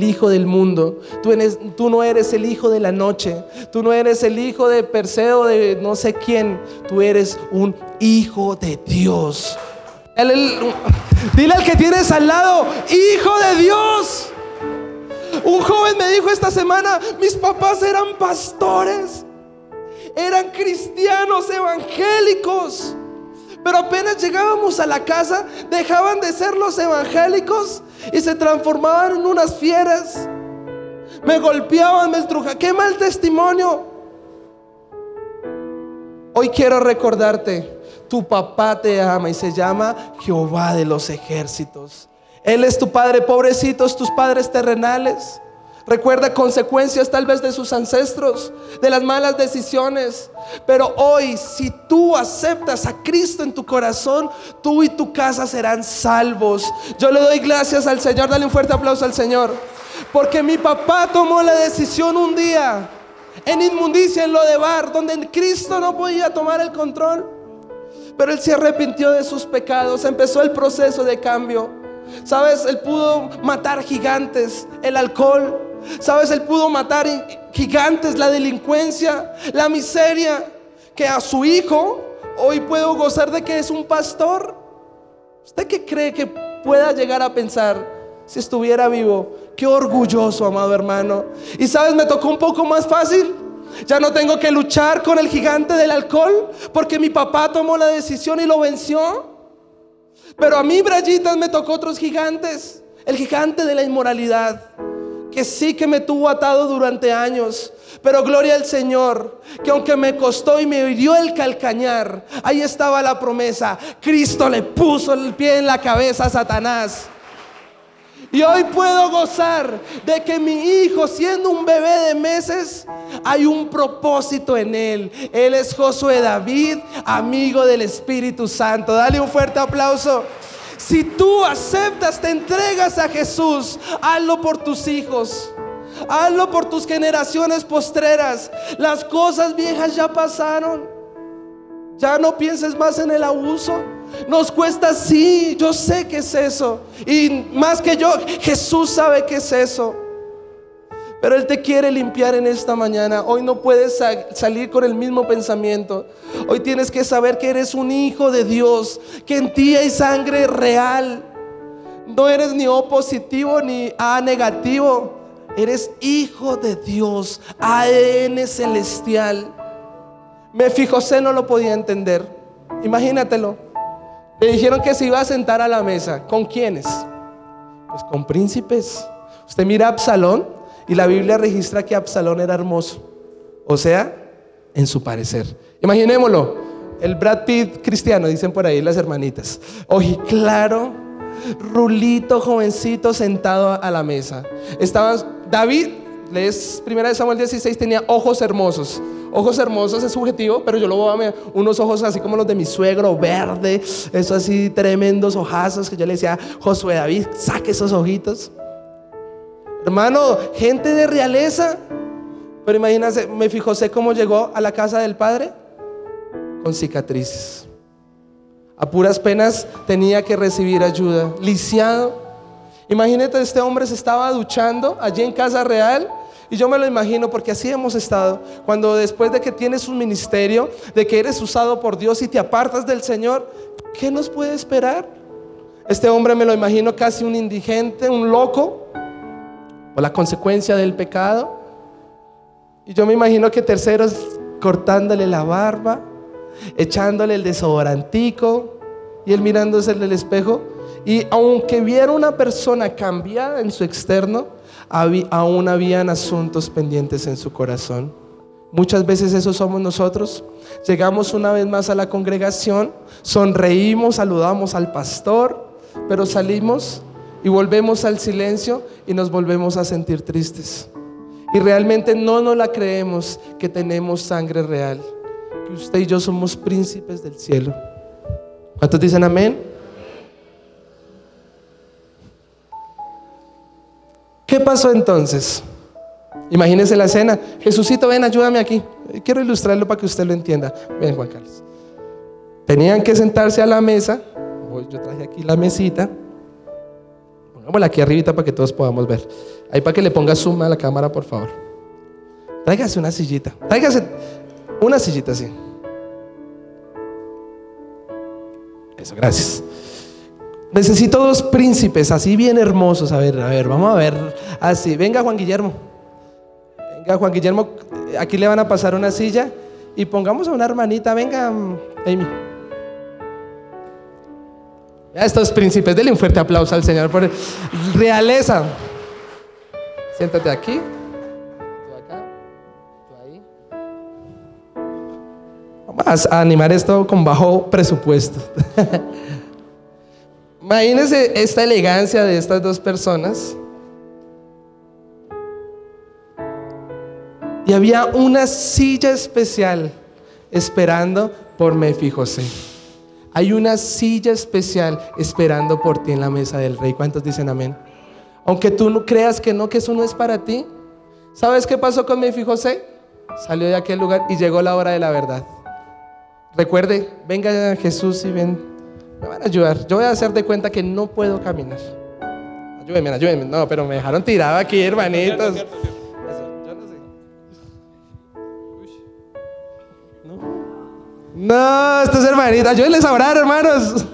hijo del mundo. Tú no eres el hijo de la noche. Tú no eres el hijo de Perseo, de no sé quién. Tú eres un hijo de Dios. Dile al que tienes al lado: hijo de Dios. Un joven me dijo esta semana: mis papás eran pastores, eran cristianos evangélicos. Pero apenas llegábamos a la casa, dejaban de ser los evangélicos y se transformaban en unas fieras. Me golpeaban, me estrujaban. ¡Qué mal testimonio! Hoy quiero recordarte, tu papá te ama y se llama Jehová de los ejércitos. Él es tu padre. Pobrecitos tus padres terrenales. Recuerda consecuencias tal vez de sus ancestros, de las malas decisiones. Pero hoy, si tú aceptas a Cristo en tu corazón, tú y tu casa serán salvos. Yo le doy gracias al Señor. Dale un fuerte aplauso al Señor. Porque mi papá tomó la decisión un día en Inmundicia, en Lodebar, donde Cristo no podía tomar el control. Pero él se arrepintió de sus pecados. Empezó el proceso de cambio. Sabes, él pudo matar gigantes, el alcohol. Sabes, él pudo matar gigantes, la delincuencia, la miseria. Que a su hijo hoy puedo gozar de que es un pastor. ¿Usted qué cree que pueda llegar a pensar si estuviera vivo? Qué orgulloso, amado hermano. Y sabes, me tocó un poco más fácil. Ya no tengo que luchar con el gigante del alcohol, porque mi papá tomó la decisión y lo venció. Pero a mí, Brayitas, me tocó otros gigantes. El gigante de la inmoralidad, que sí que me tuvo atado durante años. Pero gloria al Señor, que aunque me costó y me hirió el calcañar, ahí estaba la promesa. Cristo le puso el pie en la cabeza a Satanás. Y hoy puedo gozar de que mi hijo, siendo un bebé de meses, hay un propósito en él. Él es Josué David, amigo del Espíritu Santo. Dale un fuerte aplauso. Si tú aceptas, te entregas a Jesús, hazlo por tus hijos, hazlo por tus generaciones postreras. Las cosas viejas ya pasaron. Ya no pienses más en el abuso. Nos cuesta, sí, yo sé que es eso. Y más que yo, Jesús sabe que es eso. Pero Él te quiere limpiar en esta mañana. Hoy no puedes salir con el mismo pensamiento. Hoy tienes que saber que eres un hijo de Dios, que en ti hay sangre real. No eres ni O positivo ni A negativo. Eres hijo de Dios, ADN celestial. Mefijosé no lo podía entender. Imagínatelo. Le dijeron que se iba a sentar a la mesa. ¿Con quiénes? Pues con príncipes. Usted mira a Absalón y la Biblia registra que Absalón era hermoso. O sea, en su parecer. Imaginémoslo. El Brad Pitt cristiano, dicen por ahí las hermanitas. Ojiclaro, rulito, jovencito, sentado a la mesa. Estaba David, lees 1 Samuel 16, tenía ojos hermosos. Ojos hermosos es subjetivo, pero yo lo voy a ver, unos ojos así como los de mi suegro, verde, eso así, tremendos ojazos, que yo le decía, Josué David, saque esos ojitos. Hermano, gente de realeza. Pero imagínense, Mefijosé cómo llegó a la casa del padre, con cicatrices. A puras penas tenía que recibir ayuda, lisiado. Imagínate, este hombre se estaba duchando allí en Casa Real. Y yo me lo imagino, porque así hemos estado. Cuando después de que tienes un ministerio, de que eres usado por Dios y te apartas del Señor, ¿qué nos puede esperar? Este hombre me lo imagino casi un indigente, un loco, o la consecuencia del pecado. Y yo me imagino que terceros cortándole la barba, echándole el desodorantico, y él mirándose en el espejo. Y aunque viera una persona cambiada en su externo, aún habían asuntos pendientes en su corazón. Muchas veces eso somos nosotros. Llegamos una vez más a la congregación, sonreímos, saludamos al pastor, pero salimos y volvemos al silencio y nos volvemos a sentir tristes. Y realmente no nos la creemos, que tenemos sangre real, que usted y yo somos príncipes del cielo. ¿Cuántos dicen amén? ¿Qué pasó entonces? Imagínense la escena. Jesucito, ven, ayúdame aquí. Quiero ilustrarlo para que usted lo entienda. Ven, Juan Carlos. Tenían que sentarse a la mesa. Yo traje aquí la mesita. Pongámosla aquí arribita para que todos podamos ver. Ahí para que le ponga zoom a la cámara, por favor. Tráigase una sillita. Tráigase una sillita así. Eso, gracias. Necesito dos príncipes así bien hermosos. A ver, vamos a ver. Así, venga Juan Guillermo. Venga Juan Guillermo, aquí le van a pasar una silla. Y pongamos a una hermanita. Venga, Amy. A estos príncipes, denle un fuerte aplauso al Señor por realeza. Siéntate aquí. Tú acá. Tú ahí. a animar esto con bajo presupuesto. Imagínense esta elegancia de estas dos personas. Y había una silla especial esperando por Mefijosé. Hay una silla especial esperando por ti en la mesa del rey. ¿Cuántos dicen amén? Aunque tú no creas que eso no es para ti. ¿Sabes qué pasó con Mefijosé? Salió de aquel lugar y llegó la hora de la verdad. Recuerde, venga Jesús y ven, me van a ayudar. Yo voy a hacer de cuenta que no puedo caminar. Ayúdenme. No, pero me dejaron tirado aquí, hermanitos. Eso, yo no sé. No, estos hermanitos, ayúdenles a orar, hermanos.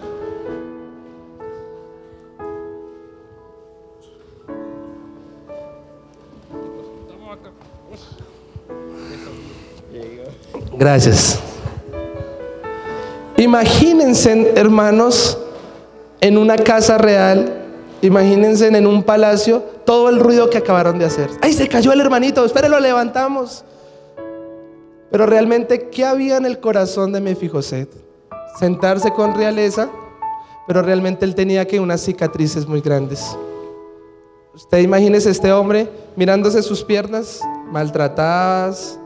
Gracias. Imagínense, hermanos, en una casa real, imagínense en un palacio, todo el ruido que acabaron de hacer. ¡Ay, se cayó el hermanito! ¡Espere, lo levantamos! Pero realmente, ¿qué había en el corazón de Mefijosé? Sentarse con realeza, pero realmente él tenía unas cicatrices muy grandes. Usted imagínese este hombre mirándose sus piernas maltratadas.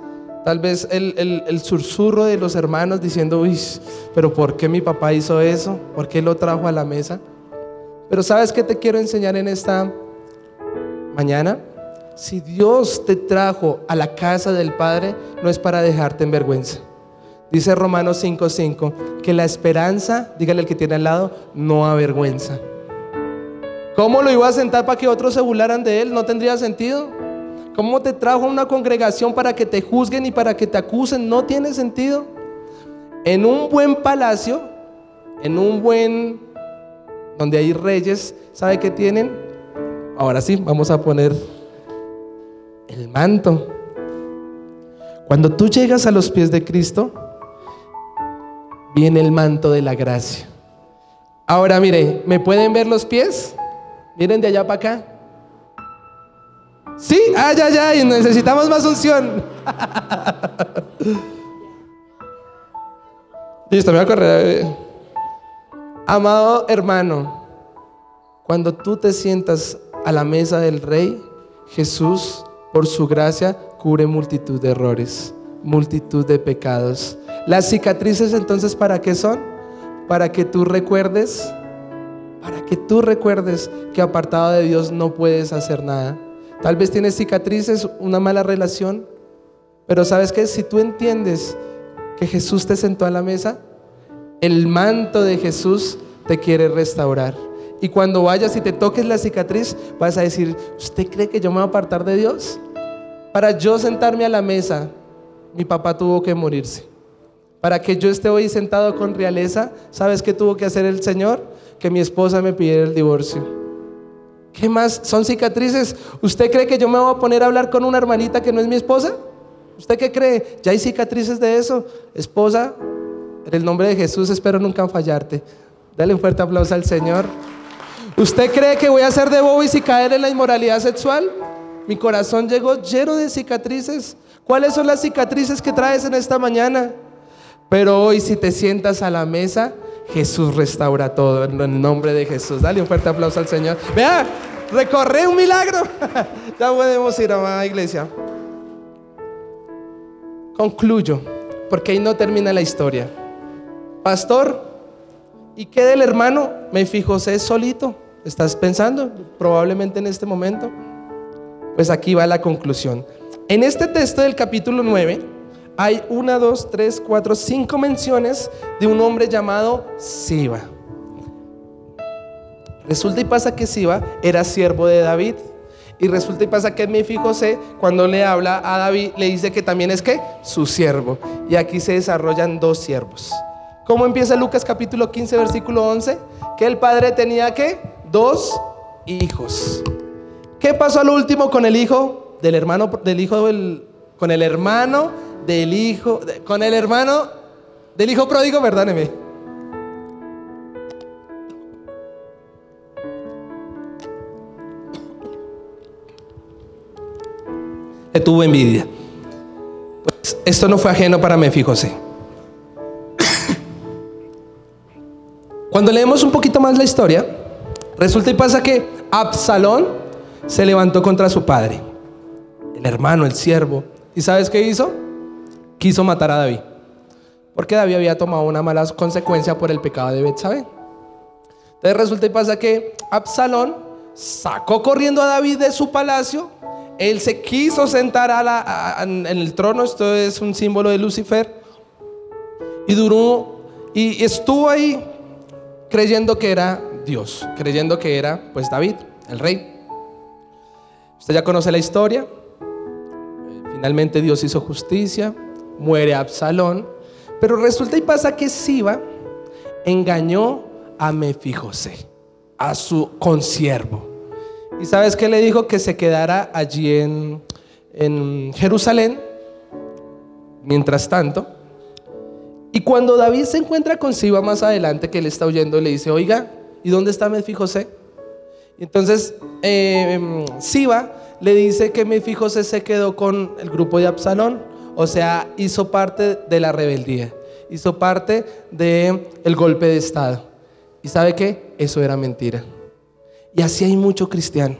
Tal vez el susurro de los hermanos diciendo: uy, pero ¿por qué mi papá hizo eso? ¿Por qué lo trajo a la mesa? Pero ¿sabes qué te quiero enseñar en esta mañana? Si Dios te trajo a la casa del Padre, no es para dejarte en vergüenza. Dice Romanos 5:5 que la esperanza, dígale al que tiene al lado, no avergüenza. ¿Cómo lo iba a sentar para que otros se burlaran de él? No tendría sentido. ¿Cómo te trajo a una congregación para que te juzguen y para que te acusen? No tiene sentido. En un buen palacio, donde hay reyes, ¿sabe qué tienen? Ahora sí, vamos a poner el manto. Cuando tú llegas a los pies de Cristo, viene el manto de la gracia. Ahora mire, ¿me pueden ver los pies? Miren de allá para acá. Sí, y necesitamos más unción. Listo, me voy a correr. Amado hermano, cuando tú te sientas a la mesa del Rey, Jesús, por su gracia, cubre multitud de errores, multitud de pecados. Las cicatrices, entonces, ¿para qué son? Para que tú recuerdes que apartado de Dios no puedes hacer nada. Tal vez tienes cicatrices, una mala relación, pero ¿sabes qué? Si tú entiendes que Jesús te sentó a la mesa, el manto de Jesús te quiere restaurar. Y cuando vayas y te toques la cicatriz, vas a decir: ¿usted cree que yo me voy a apartar de Dios? Para yo sentarme a la mesa, mi papá tuvo que morirse. Para que yo esté hoy sentado con realeza, ¿sabes qué tuvo que hacer el Señor? Que mi esposa me pidiera el divorcio. ¿Qué más? Son cicatrices. ¿Usted cree que yo me voy a poner a hablar con una hermanita que no es mi esposa? ¿Usted qué cree? Ya hay cicatrices de eso. Esposa, en el nombre de Jesús espero nunca fallarte. Dale un fuerte aplauso al Señor. ¿Usted cree que voy a ser de bobis y caer en la inmoralidad sexual? Mi corazón llegó lleno de cicatrices. ¿Cuáles son las cicatrices que traes en esta mañana? Pero hoy, si te sientas a la mesa, Jesús restaura todo en el nombre de Jesús. Dale un fuerte aplauso al Señor. Vea, recorre un milagro. Ya podemos ir, amada iglesia. Concluyo, porque ahí no termina la historia. Pastor, ¿y qué del hermano Mefijosé solito? ¿Estás pensando probablemente en este momento? Pues aquí va la conclusión. En este texto del capítulo 9 hay 1, 2, 3, 4, 5 menciones de un hombre llamado Siba. Resulta y pasa que Siba era siervo de David. Y resulta y pasa que Mefijosé, cuando le habla a David, le dice que también es ¿qué? Su siervo. Y aquí se desarrollan dos siervos. ¿Cómo empieza Lucas capítulo 15 versículo 11? Que el padre tenía ¿qué? 2 hijos. ¿Qué pasó al último con el hijo del hermano del hijo del, con el hermano del hijo, con el hermano del hijo pródigo? Perdóneme. Le tuvo envidia. Pues esto no fue ajeno para Mefijosé. Cuando leemos un poquito más la historia, resulta y pasa que Absalón se levantó contra su padre, el hermano, el siervo. ¿Y sabes qué hizo? Quiso matar a David, porque David había tomado una mala consecuencia por el pecado de Betsabé. Entonces resulta y pasa que Absalón sacó corriendo a David de su palacio. Él se quiso sentar en el trono. Esto es un símbolo de Lucifer. Y estuvo ahí creyendo que era Dios, creyendo que era pues David, el rey. Usted ya conoce la historia. Finalmente Dios hizo justicia, muere Absalón. Pero resulta y pasa que Siba engañó a Mefijosé, a su consiervo. ¿Y sabes qué le dijo? Que se quedara allí en Jerusalén mientras tanto. Y cuando David se encuentra con Siba más adelante, que él está huyendo, le dice: oiga, ¿y dónde está Mefijosé? Y entonces Siba le dice que Mefijosé se quedó con el grupo de Absalón. O sea, hizo parte de la rebeldía, hizo parte del golpe de estado. ¿Y sabe qué? Eso era mentira. Y así hay mucho cristiano.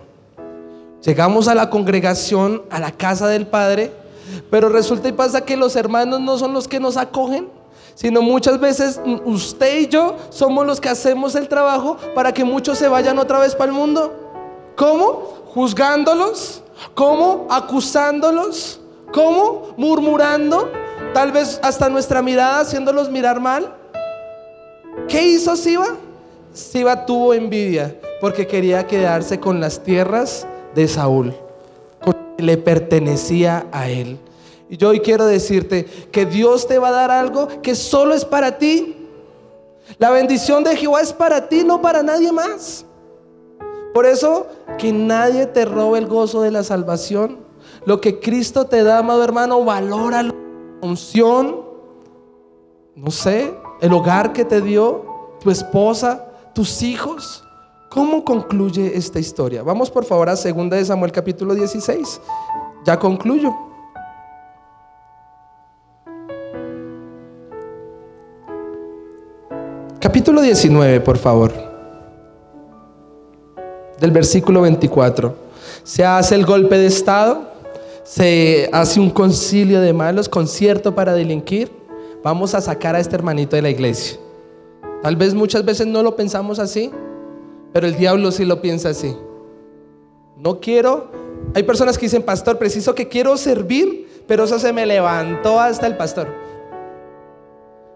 Llegamos a la congregación, a la casa del Padre, pero resulta y pasa que los hermanos no son los que nos acogen, sino muchas veces usted y yo somos los que hacemos el trabajo para que muchos se vayan otra vez para el mundo. ¿Cómo? Juzgándolos. ¿Cómo? Acusándolos. ¿Cómo? Murmurando. Tal vez hasta nuestra mirada haciéndolos mirar mal. ¿Qué hizo Siba? Siba tuvo envidia porque quería quedarse con las tierras de Saúl, con lo que le pertenecía a él. Y yo hoy quiero decirte que Dios te va a dar algo que solo es para ti. La bendición de Jehová es para ti, no para nadie más. Por eso, que nadie te robe el gozo de la salvación. Lo que Cristo te da, amado hermano, valóralo. Unción, no sé, el hogar que te dio, tu esposa, tus hijos. ¿Cómo concluye esta historia? Vamos por favor a 2 de Samuel capítulo 16. Ya concluyo. Capítulo 19, por favor. Del versículo 24. Se hace el golpe de estado, se hace un concilio de malos, concierto para delinquir. Vamos a sacar a este hermanito de la iglesia. Tal vez muchas veces no lo pensamos así, pero el diablo sí lo piensa así. No quiero. Hay personas que dicen: pastor, preciso que quiero servir, pero eso se me levantó hasta el pastor.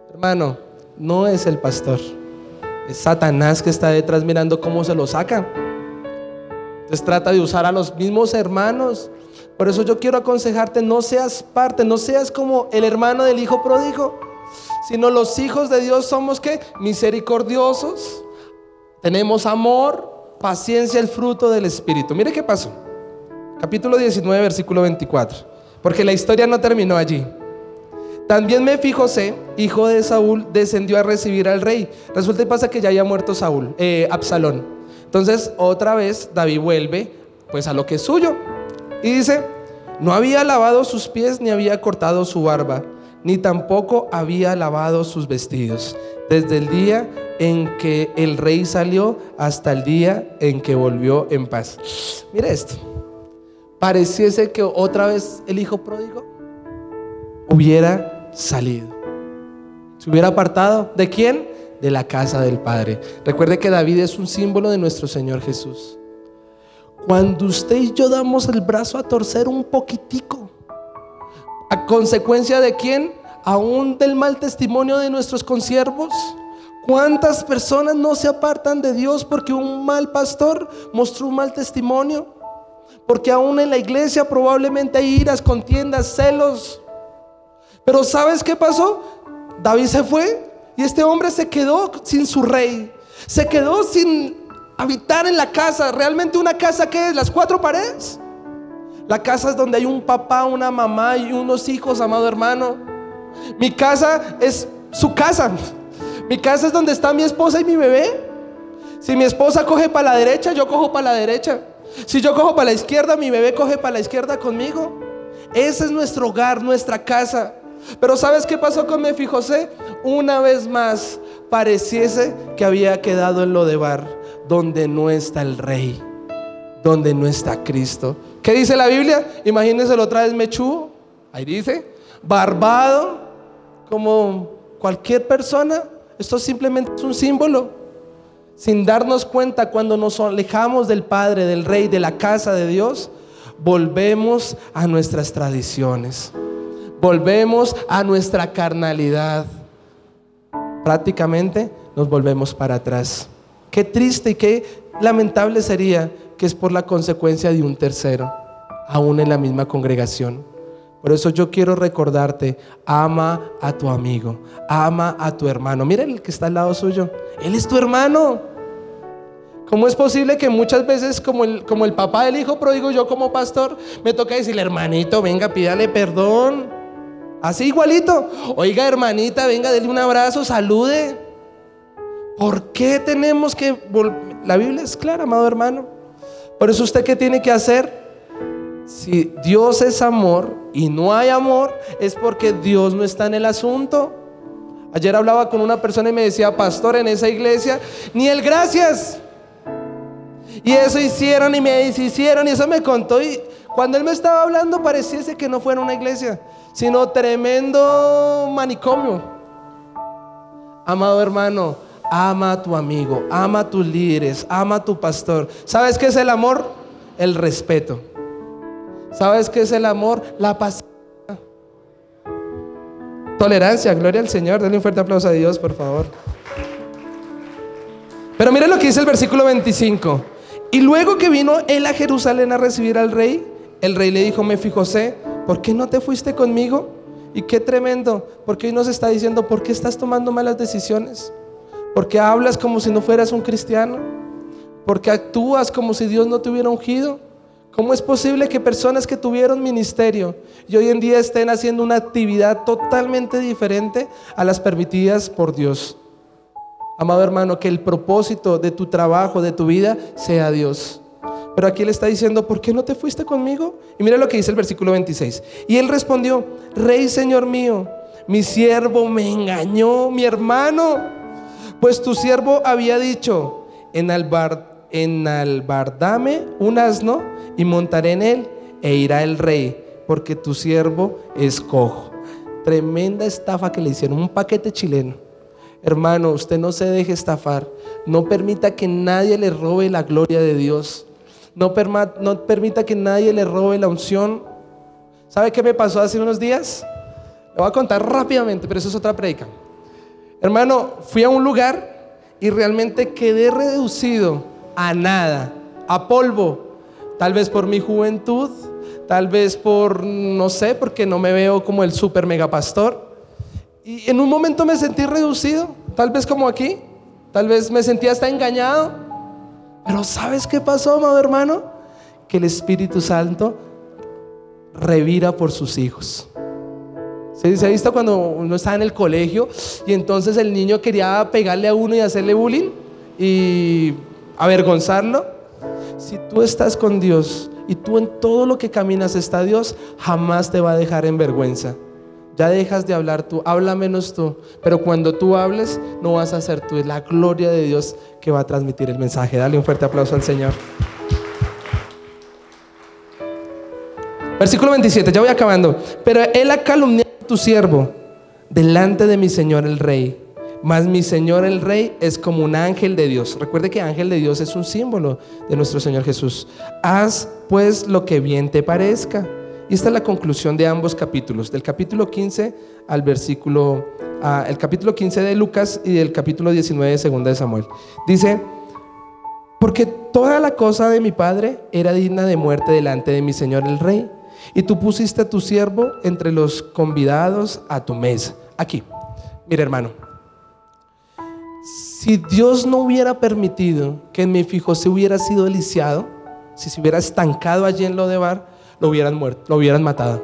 Hermano, no es el pastor, es Satanás que está detrás mirando cómo se lo saca. Entonces trata de usar a los mismos hermanos. Por eso yo quiero aconsejarte: no seas parte, no seas como el hermano del hijo pródigo, sino los hijos de Dios somos ¿qué? Misericordiosos, tenemos amor, paciencia, el fruto del Espíritu. Mire qué pasó. Capítulo 19, versículo 24. Porque la historia no terminó allí. También Mefijosé, hijo de Saúl, descendió a recibir al rey. Resulta y pasa que ya había muerto Absalón. Entonces otra vez David vuelve pues a lo que es suyo. Y dice: no había lavado sus pies, ni había cortado su barba, ni tampoco había lavado sus vestidos, desde el día en que el rey salió hasta el día en que volvió en paz. Mira esto. Pareciese que otra vez el hijo pródigo hubiera salido, se hubiera apartado. ¿De quién? De la casa del Padre. Recuerde que David es un símbolo de nuestro Señor Jesús. Cuando usted y yo damos el brazo a torcer un poquitico, ¿a consecuencia de quién? Aún del mal testimonio de nuestros consiervos. ¿Cuántas personas no se apartan de Dios porque un mal pastor mostró un mal testimonio? Porque aún en la iglesia probablemente hay iras, contiendas, celos. Pero ¿sabes qué pasó? David se fue y este hombre se quedó sin su rey. Se quedó sin habitar en la casa. Realmente una casa, ¿qué es? Las cuatro paredes. La casa es donde hay un papá, una mamá y unos hijos, amado hermano. Mi casa es su casa. Mi casa es donde está mi esposa y mi bebé. Si mi esposa coge para la derecha, yo cojo para la derecha. Si yo cojo para la izquierda, mi bebé coge para la izquierda conmigo. Ese es nuestro hogar, nuestra casa. Pero ¿sabes qué pasó con Mefijosé? Una vez más pareciese que había quedado en Lodebar, donde no está el Rey, donde no está Cristo. ¿Qué dice la Biblia? Imagínenselo otra vez mechudo. Ahí dice, barbado, como cualquier persona. Esto simplemente es un símbolo. Sin darnos cuenta, cuando nos alejamos del Padre, del Rey, de la casa de Dios, volvemos a nuestras tradiciones, volvemos a nuestra carnalidad. Prácticamente nos volvemos para atrás. Qué triste y qué lamentable sería que es por la consecuencia de un tercero, aún en la misma congregación. Por eso yo quiero recordarte, ama a tu amigo, ama a tu hermano. Mira el que está al lado suyo, él es tu hermano. ¿Cómo es posible que muchas veces, como el papá del hijo pródigo, yo como pastor, me toca decirle, hermanito, venga, pídale perdón? Así igualito. Oiga, hermanita, venga, dele un abrazo, salude. ¿Por qué tenemos que La Biblia es clara, amado hermano. Por eso, ¿usted qué tiene que hacer? Si Dios es amor y no hay amor, es porque Dios no está en el asunto. Ayer hablaba con una persona y me decía, pastor, en esa iglesia ni el gracias. Y eso hicieron y me deshicieron, y eso me contó. Y cuando él me estaba hablando, pareciese que no fuera una iglesia, sino tremendo manicomio. Amado hermano, ama a tu amigo, ama a tus líderes, ama a tu pastor. ¿Sabes qué es el amor? El respeto. ¿Sabes qué es el amor? La paciencia. Tolerancia, gloria al Señor. Denle un fuerte aplauso a Dios, por favor. Pero mire lo que dice el versículo 25. Y luego que vino él a Jerusalén a recibir al rey, el rey le dijo, Mefijosé, ¿por qué no te fuiste conmigo? Y qué tremendo, porque hoy nos está diciendo, ¿por qué estás tomando malas decisiones? ¿Por qué hablas como si no fueras un cristiano? ¿Por qué actúas como si Dios no te hubiera ungido? ¿Cómo es posible que personas que tuvieron ministerio y hoy en día estén haciendo una actividad totalmente diferente a las permitidas por Dios? Amado hermano, que el propósito de tu trabajo, de tu vida, sea Dios. Pero aquí él está diciendo, ¿por qué no te fuiste conmigo? Y mira lo que dice el versículo 26. Y él respondió, Rey, Señor mío, mi siervo me engañó, mi hermano. Pues tu siervo había dicho, enalbardame un asno y montaré en él, e irá el rey, porque tu siervo es cojo. Tremenda estafa que le hicieron, un paquete chileno. Hermano, usted no se deje estafar. No permita que nadie le robe la gloria de Dios. No permita que nadie le robe la unción. ¿Sabe qué me pasó hace unos días? Lo voy a contar rápidamente, pero eso es otra predica. Hermano, fui a un lugar y realmente quedé reducido a nada, a polvo. Tal vez por mi juventud, tal vez por, no sé, porque no me veo como el super mega pastor. Y en un momento me sentí reducido, tal vez como aquí, tal vez me sentí hasta engañado. Pero ¿sabes qué pasó, amado hermano? Que el Espíritu Santo revira por sus hijos. ¿Se ha visto cuando uno está en el colegio y entonces el niño quería pegarle a uno y hacerle bullying y avergonzarlo? Si tú estás con Dios y tú en todo lo que caminas está Dios, jamás te va a dejar en vergüenza. Ya dejas de hablar tú, habla menos tú, pero cuando tú hables no vas a ser tú, es la gloria de Dios que va a transmitir el mensaje. Dale un fuerte aplauso al Señor. Versículo 27, ya voy acabando. Pero él ha calumniado a tu siervo delante de mi señor el rey, mas mi señor el rey es como un ángel de Dios. Recuerde que ángel de Dios es un símbolo de nuestro Señor Jesús. Haz pues lo que bien te parezca. Y esta es la conclusión de ambos capítulos, del capítulo 15 al versículo, el capítulo 15 de Lucas y del capítulo 19 de Segunda de Samuel. Dice, porque toda la cosa de mi padre era digna de muerte delante de mi señor el rey, y tú pusiste a tu siervo entre los convidados a tu mesa. Aquí, mira hermano, si Dios no hubiera permitido que Mefijosé hubiera sido lisiado, si se hubiera estancado allí en Lodebar, lo hubieran muerto, lo hubieran matado.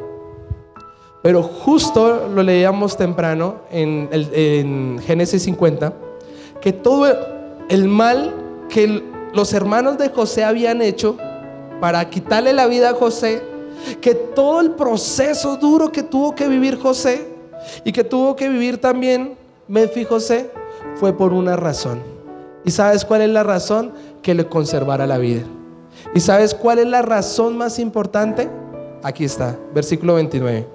Pero justo lo leíamos temprano en Génesis 50, que todo el mal que los hermanos de José habían hecho para quitarle la vida a José, que todo el proceso duro que tuvo que vivir José y que tuvo que vivir también Mefijosé, fue por una razón. ¿Y sabes cuál es la razón? Que le conservara la vida. ¿Y sabes cuál es la razón más importante? Aquí está, versículo 29.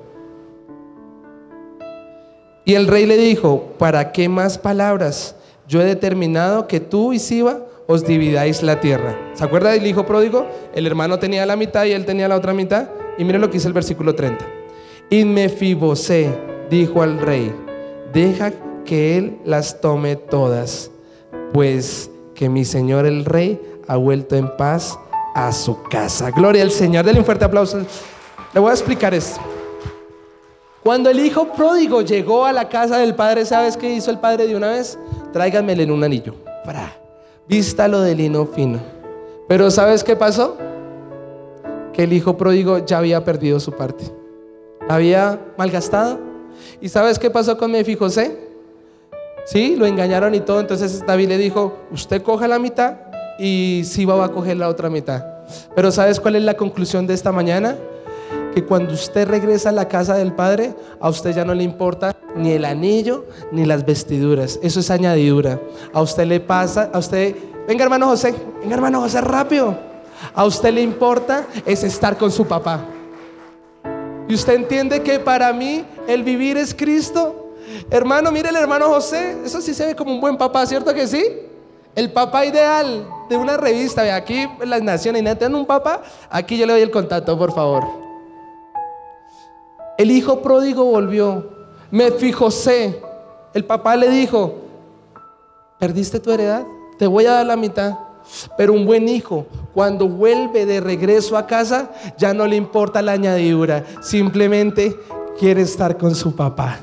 Y el rey le dijo: ¿para qué más palabras? Yo he determinado que tú y Siba os dividáis la tierra. ¿Se acuerda del hijo pródigo? El hermano tenía la mitad y él tenía la otra mitad. Y mire lo que dice el versículo 30. Y Mefibosé dijo al rey: deja que él las tome todas, pues que mi señor el rey ha vuelto en paz a su casa. Gloria al Señor. Denle un fuerte aplauso. Le voy a explicar esto. Cuando el hijo pródigo llegó a la casa del padre, ¿sabes qué hizo el padre de una vez? Tráiganmele en un anillo. Vístalo de lino fino. Pero ¿sabes qué pasó? Que el hijo pródigo ya había perdido su parte. La había malgastado. ¿Y sabes qué pasó con Mefibosé? Sí, lo engañaron y todo. Entonces David le dijo: usted coja la mitad y Siba va a coger la otra mitad. Pero ¿sabes cuál es la conclusión de esta mañana? Que cuando usted regresa a la casa del Padre, a usted ya no le importa ni el anillo ni las vestiduras. Eso es añadidura. A usted le pasa, a usted, venga hermano José, rápido. A usted le importa es estar con su papá. Y usted entiende que para mí el vivir es Cristo. Hermano, mire el hermano José, eso sí se ve como un buen papá, ¿cierto que sí? El papá ideal de una revista. Ve aquí en Las Naciones, ¿y tienen un papá? Aquí yo le doy el contacto, por favor. El hijo pródigo volvió. Mefibosé, el papá le dijo: perdiste tu heredad, te voy a dar la mitad. Pero un buen hijo, cuando vuelve de regreso a casa, ya no le importa la añadidura, simplemente quiere estar con su papá.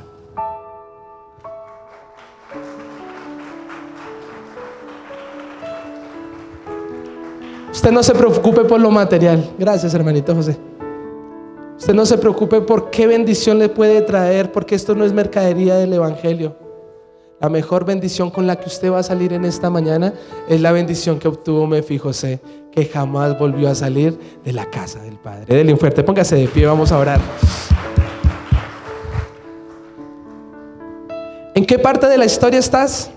Usted no se preocupe por lo material. Gracias, hermanito José. Usted no se preocupe por qué bendición le puede traer, porque esto no es mercadería del evangelio. La mejor bendición con la que usted va a salir en esta mañana es la bendición que obtuvo Mefibosé, que jamás volvió a salir de la casa del Padre. Denle un fuerte, póngase de pie, vamos a orar. ¿En qué parte de la historia estás?